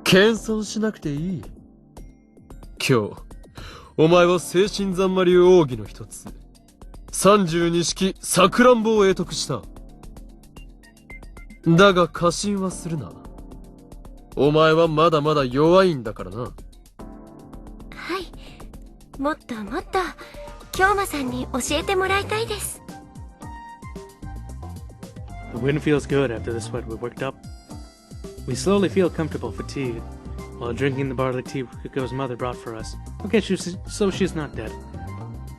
謙遜しなくていい。今日、お前は精神三魔流奥義の一つ、32式さくらんぼを得得した。だが過信はするな。お前はまだまだ弱いんだからな。はい。もっともっと、京馬さんに教えてもらいたいです。The wind feels good after the sweat we worked up. We slowly feel comfortable, fatigued, while drinking the barley tea Rukako's mother brought for us. Okay, so she's not dead.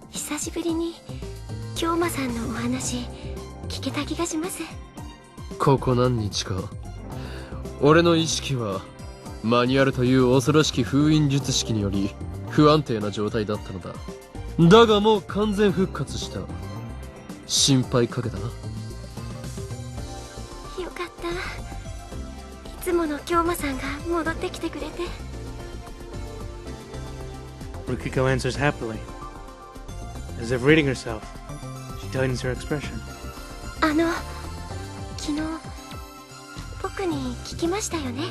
久しぶりに京馬さんのお話聞けた気がします。ここ何日か、俺の意識はマニュアルという恐ろしき封印術式により不安定な状態だったのだ。だがもう完全復活した。心配かけたな。よかった。いつもの京馬さんが戻ってきてくれて。Rukako answers happily. As if reading herself, she tightens her expression. 昨日僕に聞きましたよね。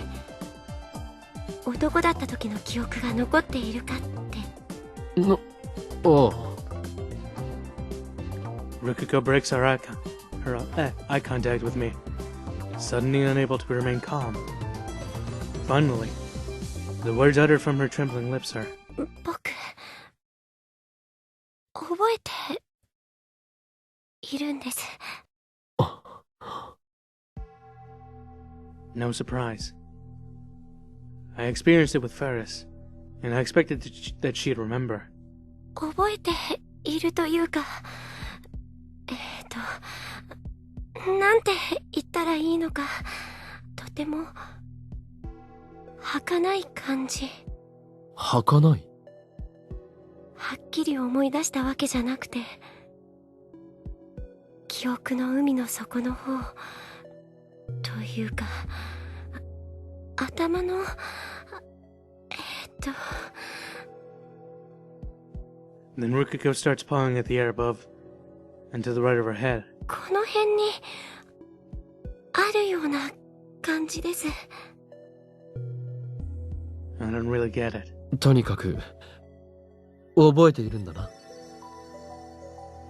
男だった時の記憶が残っているかって。ああ。Rukako breaks her eye contact with me, suddenly unable to remain calm. Finally, the words uttered from her trembling lips are, 僕、覚えているんです。No surprise. I experienced it with Ferris, and I expected that she'd remember. 覚えているというか、なんて言ったらいいのか、とても儚い感じ。儚い？はっきり思い出したわけじゃなくて、記憶の海の底の方というか、頭のThen Rukako starts pawing at the air above and to the right of her head. この辺にあるような感じです。I don't really get it. とにかく覚えているんだな。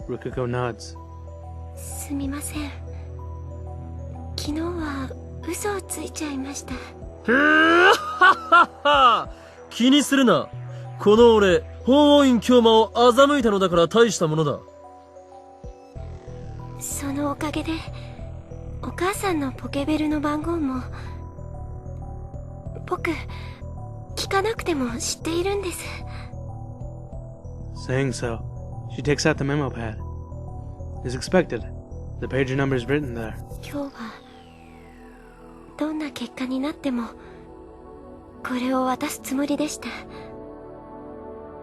Rukako nods. すみません。昨日は嘘をついちゃいました。気にするな。この俺、法王院京馬を欺いたのだから大したものだ。そのおかげで、お母さんのポケベルの番号も、僕、聞かなくても知っているんです。Saying so, she takes out the memo pad. As expected, the page number is written there. 今日は、どんな結果になっても、これを渡すつもりでした。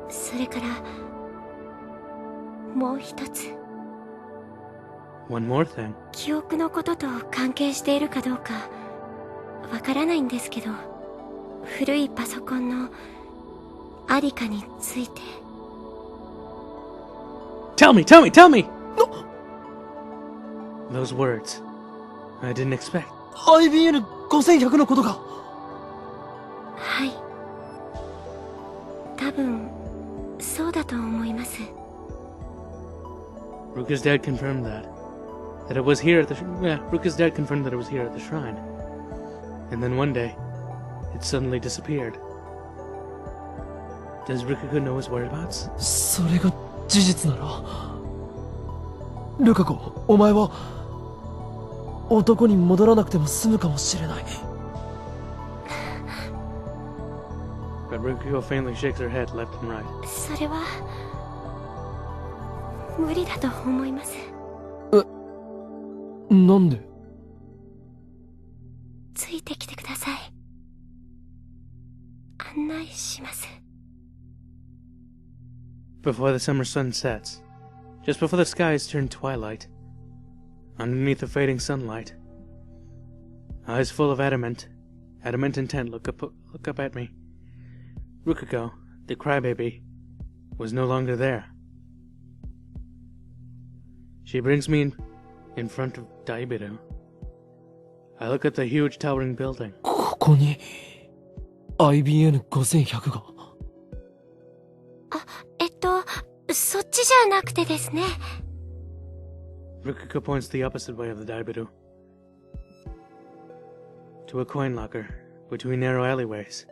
それから、もう一つ。One more thing. 記憶のことと関係しているかどうか、わからないんですけど、古いパソコンのありかについて。Tell me! Tell me! No! Those words, I didn't expect. IBN5100 のことか。はい。多分、そうだと思います。Ruka's dad confirmed that it was here at the Ruka's dad confirmed that it was here at the shrine. And then one day, it suddenly disappeared. Does Rukako know his whereabouts? それが事実なら、ルカ子、お前は男に戻らなくても済むかもしれない。But Rukako faintly shakes her head left and right. それは無理だと思います。なんで？てきてください。案内します。Before the summer sun sets, just before the skies turn twilight, underneath the fading sunlight, eyes full of adamant intent look up at me. Rukako, the crybaby, was no longer there. She brings me in front of Daibiru. I look at the huge towering building. ここに IBN5100 が。そっちじゃなくてですね。Rukako points the opposite way of the Daibiru. To a coin locker between narrow alleyways.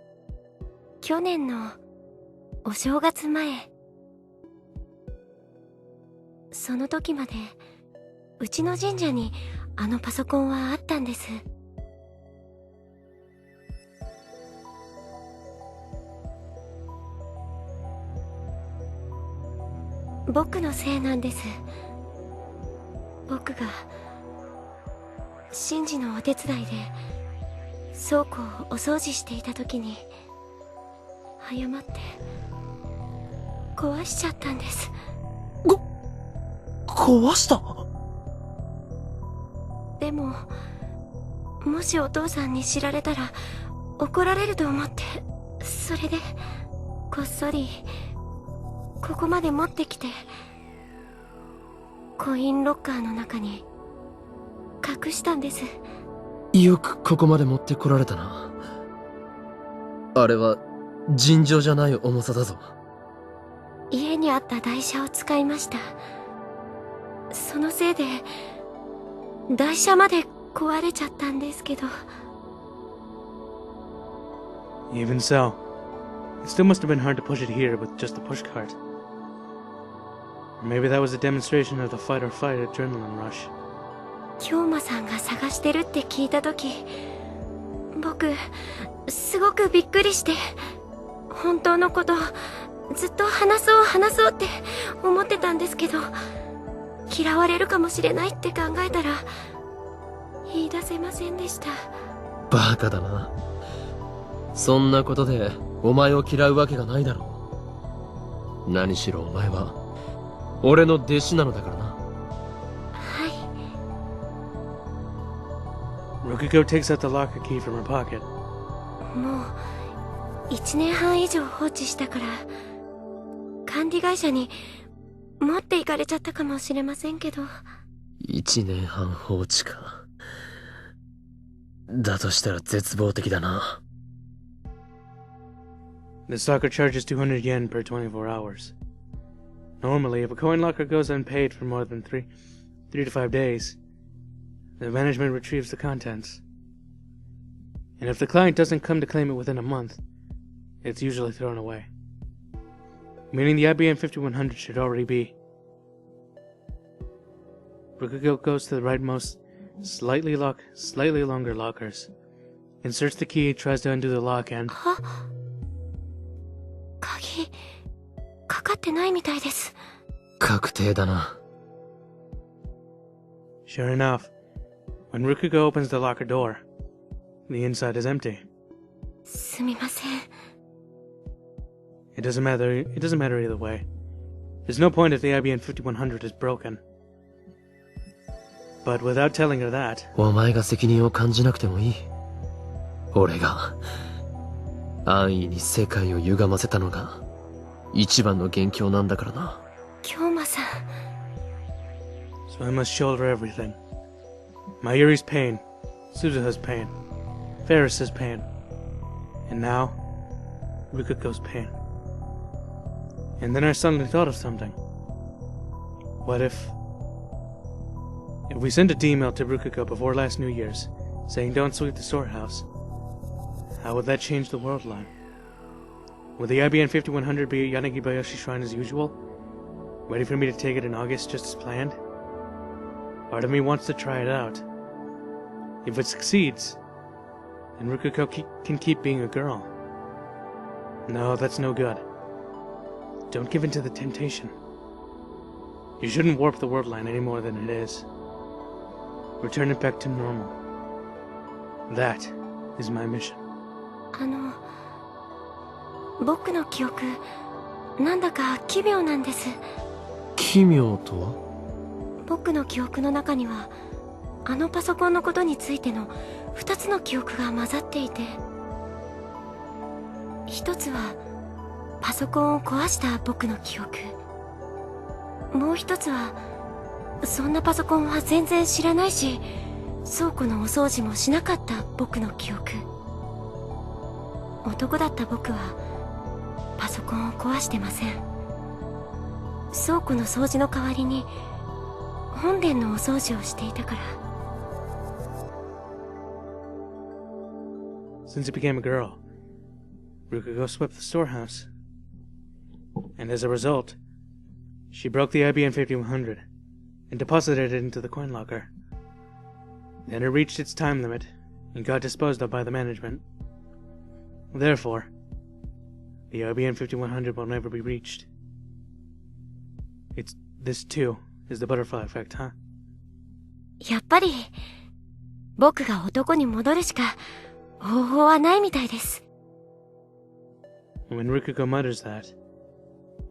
去年のお正月前、その時までうちの神社にあのパソコンはあったんです。僕のせいなんです。僕が神事のお手伝いで倉庫をお掃除していた時に誤って壊しちゃったんです。壊した？でももしお父さんに知られたら怒られると思って、それでこっそりここまで持ってきてコインロッカーの中に隠したんです。よくここまで持ってこられたな。あれは尋常じゃない重さだぞ。家にあった台車を使いました。そのせいで台車まで壊れちゃったんですけど。 Even so, it still must have been hard to push it here with just the pushcart. Or maybe that was a demonstration of the fight or flight adrenaline rush. 京馬さんが探してるって聞いた時、僕すごくびっくりして、本当のことずっと話そうって思ってたんですけど、嫌われるかもしれないって考えたら言い出せませんでした。バカだな。そんなことでお前を嫌うわけがないだろう。何しろお前は俺の弟子なのだからな。はい。 Rukako takes out the locker key from her pocket. もう1年半以上放置したから、管理会社に持っていかれちゃったかもしれませんけど。1年半放置か。だとしたら絶望的だな。The locker charges 200 yen per 24 hours. Normally, if a coin locker goes unpaid for more than 3 to 5 days, the management retrieves the contents. And if the client doesn't come to claim it within a month, it's usually thrown away. Meaning the IBM 5100 should already be. Rukako goes to the rightmost, slightly longer lockers, inserts the key, tries to undo the lock, and... 鍵かかってないみたいです。確定だな。Sure enough, when Rukako opens the locker door, the inside is empty. すみません。It doesn't matter either way. There's no point if the IBM 5100 is broken. But without telling her that... お前が責任を感じなくてもいい。俺が安易に世界を歪ませたのが一番の元凶なんだからな。京馬さん。 So I must shoulder everything. Mayuri's pain, Suzuha's pain, Ferris's pain, and now, Rukako's pain. And then I suddenly thought of something. What if we sent a email to Rukako before last New Year's, saying don't sweep the storehouse, how would that change the world line? Would the IBM 5100 be at Yanagibayashi Shrine as usual, ready for me to take it in August just as planned? Part of me wants to try it out. If it succeeds, then Rukako can keep being a girl. No, that's no good. Don't give in to the temptation. You shouldn't warp the world line any more than it is. Return it back to normal. That is my mission. 僕の記憶、なんだか奇妙なんです。奇妙とは？僕の記憶の中には、あのパソコンのことについての2つの記憶が混ざっていて、一つはパソコンを壊した僕の記憶、もう一つはそんなパソコンは全然知らないし、倉庫のお掃除もしなかった僕の記憶。男だった僕はパソコンを壊してません。倉庫の掃除の代わりに本殿のお掃除をしていたから。 Since it became a girl, Rukako swept the storehouse. And as a result, she broke the IBM 5100 and deposited it into the coin locker. Then it reached its time limit and got disposed of by the management. Therefore, the IBM 5100 will never be reached. This too is the butterfly effect, huh? やっぱり僕が男に戻るしか方法はないみたいです。 When Rukako mutters that,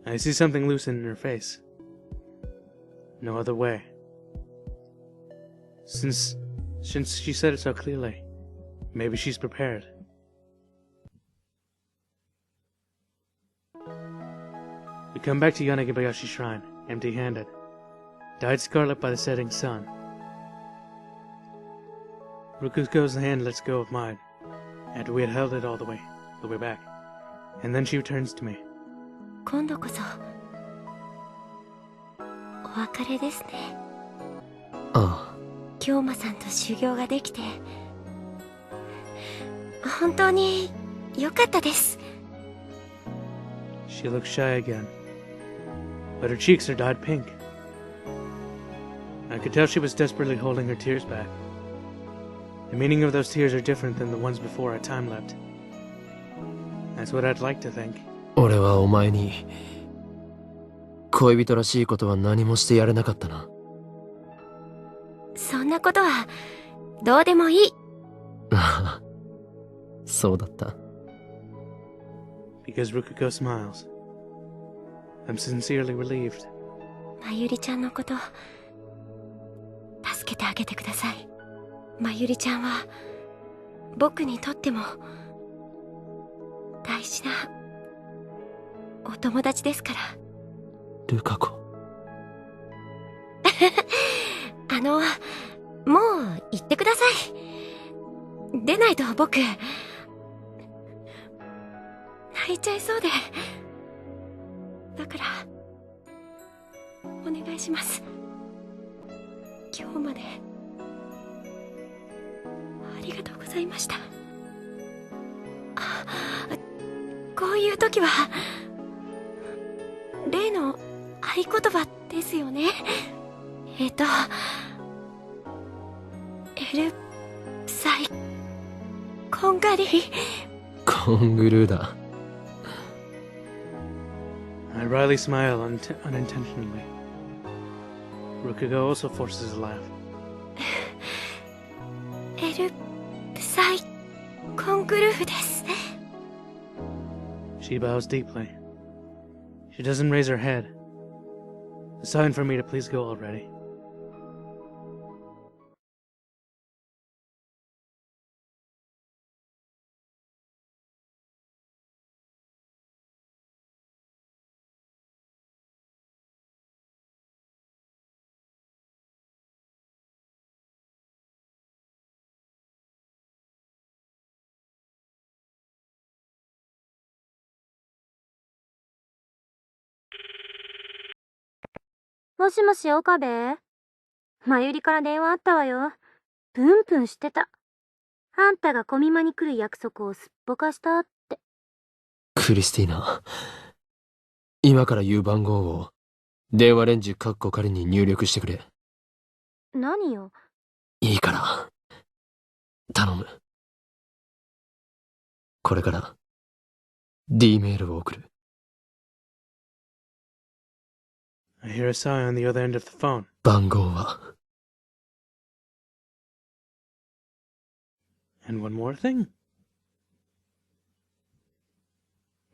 I see something loosen in her face. No other way. Since she said it so clearly, maybe she's prepared. We come back to Yanagibayashi Shrine, empty-handed, dyed scarlet by the setting sun. Rukako's hand lets go of mine, after we had held it all the way back, and then she turns to me. 今度こそお別れですね。ああ。京馬さんと修行ができて本当に良かったです。 She looks shy again, but her cheeks are dyed pink. I could tell she was desperately holding her tears back. The meaning of those tears are different than the ones before I time-leapt. That's what I'd like to think. 俺はお前に恋人らしいことは何もしてやれなかったな。そんなことはどうでもいい。そうだった。Because Rukako smiles, I'm sincerely relieved. まゆりちゃんのこと助けてあげてください。まゆりちゃんは僕にとっても大事なお友達ですから。ルカ子。もう行ってください。出ないと僕泣いちゃいそうで。だからお願いします。今日までありがとうございました。こういう時は例の合言葉ですよね。エルサイこんがり。コングルーだ。I wryly smile unintentionally. Rukako also forces a laugh. エルサイコングルーです。 She bows deeply. She doesn't raise her head. A sign for me to please go already. .もしもし、岡部？まゆりから電話あったわよ。プンプンしてた。あんたがコミマに来る約束をすっぽかしたって。クリスティーナ、今から言う番号を電話レンジカッコ仮に入力してくれ。何よ。いいから頼む。これから D メールを送る。I hear a sigh on the other end of the phone. 番号は And one more thing.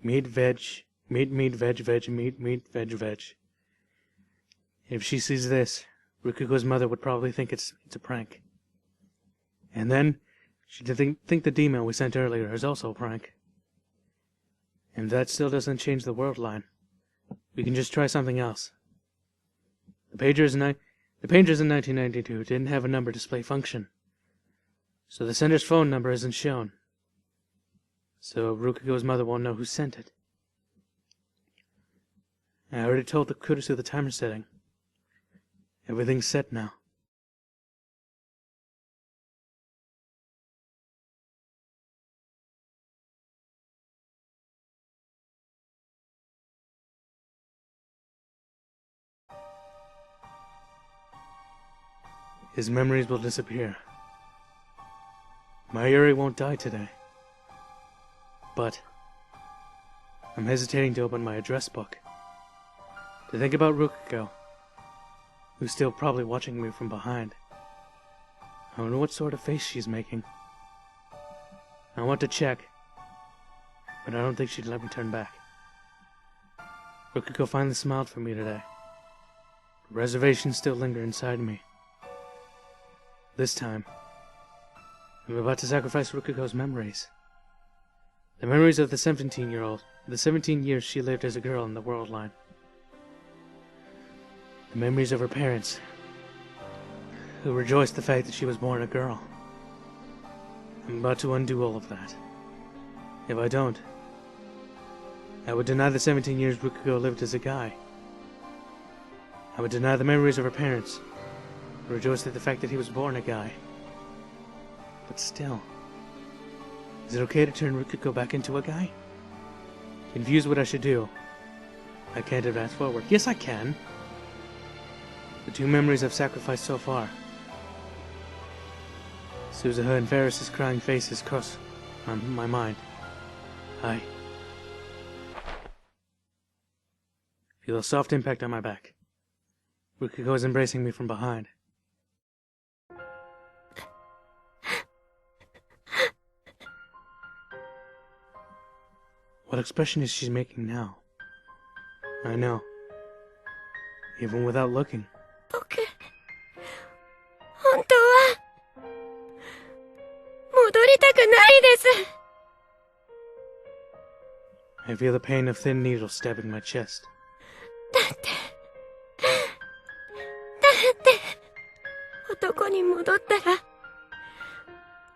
Meat, veg, meat, veg, meat, veg. If she sees this, Rukako's mother would probably think it's a prank. And then, she'd think the email we sent earlier is also a prank. And that still doesn't change the world line. We can just try something else. The pagers in 1992 didn't have a number display function, so the sender's phone number isn't shown. So Rukako's mother won't know who sent it. I already told the Kurisu the timer setting. Everything's set now. His memories will disappear. Mayuri won't die today. But I'm hesitating to open my address book. To think about Rukako, who's still probably watching me from behind. I wonder what sort of face she's making. I want to check, but I don't think she'd let me turn back. Rukako finally smiled for me today. Reservations still linger inside me. This time, I'm about to sacrifice Rukako's memories. The memories of the 17-year-old, the 17 years she lived as a girl in the world line. The memories of her parents, who rejoiced the fact that she was born a girl. I'm about to undo all of that. If I don't, I would deny the 17 years Rukako lived as a guy. I would deny the memories of her parents, who rejoiced at the fact that he was born a guy. But still, is it okay to turn Rukako back into a guy? Confused what I should do. I can't advance forward. Yes, I can. The two memories I've sacrificed so far. Suzuha and Ferris's crying faces cross on my mind. I feel a soft impact on my back. Rukako is embracing me from behind. What expression is she making now? I know. Even without looking. 僕、本当は、戻りたくないです。I feel the pain of thin needles stabbing my chest. だって、男に戻ったら、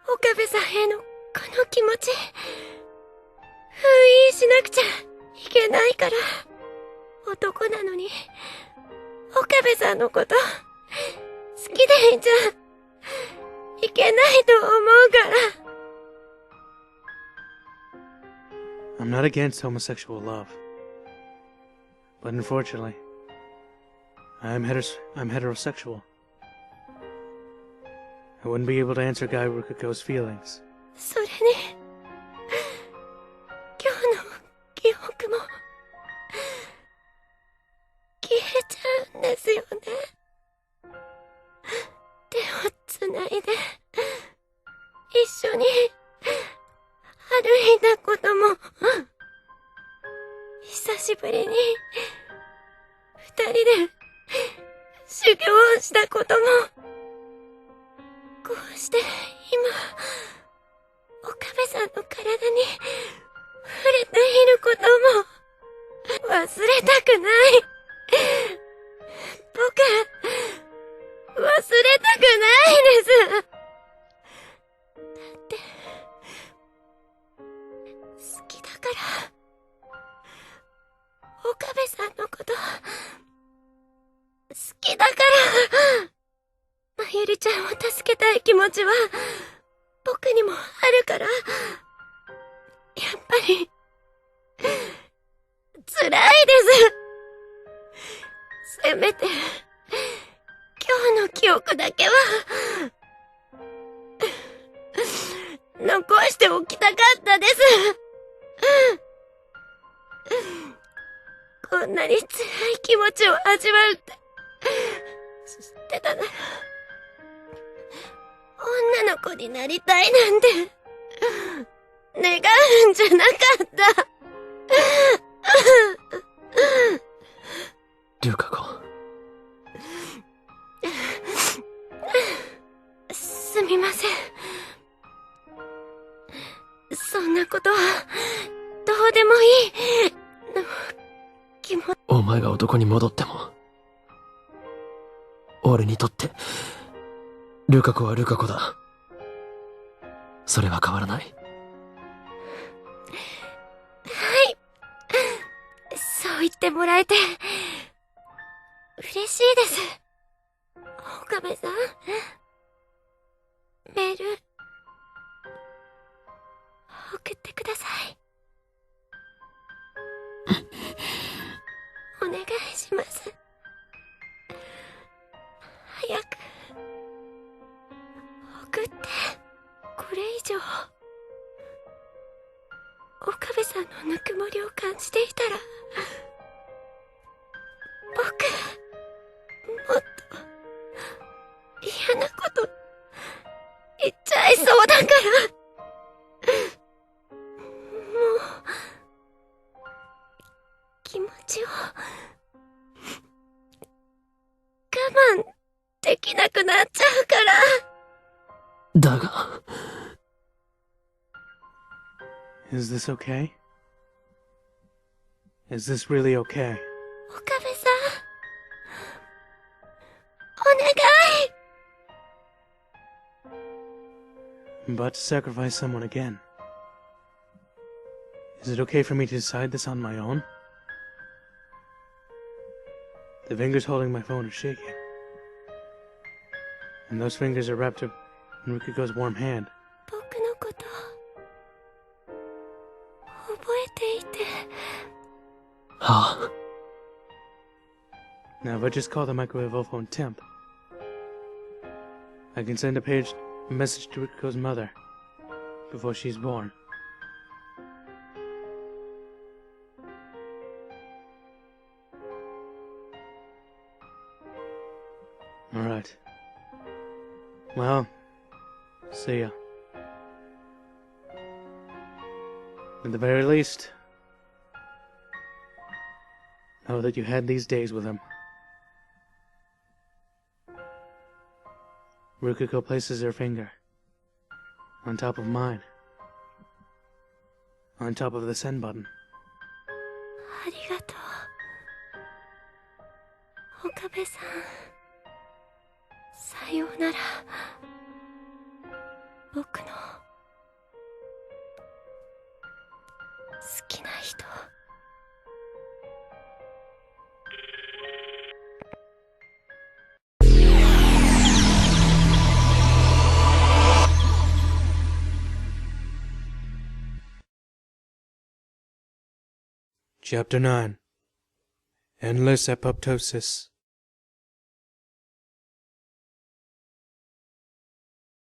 岡部さんへのこの気持ち、封印しなくちゃいけないから。男なのに、岡部さんのこと、好きでいちゃいけないと思うから。I'm not against homosexual love. But unfortunately, I'm heterosexual. I wouldn't be able to answer Guy Rukako's feelings. それに、今日の記憶も、消えちゃうんですよね。手をつないで、一緒に歩いたことも、久しぶりに二人で修行をしたことも、こうして今、岡部さんの体に触れていることも忘れたくない。僕、忘れたくないです。だって、好きだから。岡部さんのこと、好きだから。まゆりちゃんを助けたい気持ちは、僕にもあるから。やっぱり、辛いです。せめて、今日の記憶だけは、残しておきたかったです。こんなに辛い気持ちを味わうって、知ってたなら、女の子になりたいなんて、願うんじゃなかった。ルカ子。すみません。そんなことは、どうでもいい。お前が男に戻っても、俺にとって、ルカ子はルカ子だ。それは変わらない。はい。そう言ってもらえて、嬉しいです。岡部さん。メール、送ってください。お願いします。早く、送って、これ以上、岡部さんのぬくもりを感じていたら、僕、もっと、嫌なこと、言っちゃいそうだから、気持ちを我慢できなくなっちゃうから。だが。Is this okay? Is this really okay? 岡部さん、お願い。I'm about to sacrifice someone again. Is it okay for me to decide this on my own? The fingers holding my phone are shaking. And those fingers are wrapped up in Rukiko's warm hand. 僕のこと、覚えていて。はあ。Now if I just call the microwave phone temp, I can send a message to Rukiko's mother before she's born. Alright. Well, see ya. At the very least, know that you had these days with him. Rukako places her finger on top of mine, on top of the send button. ありがとう、岡部さん。さようなら、僕の好きな人。Chapter 9 Endless Apoptosis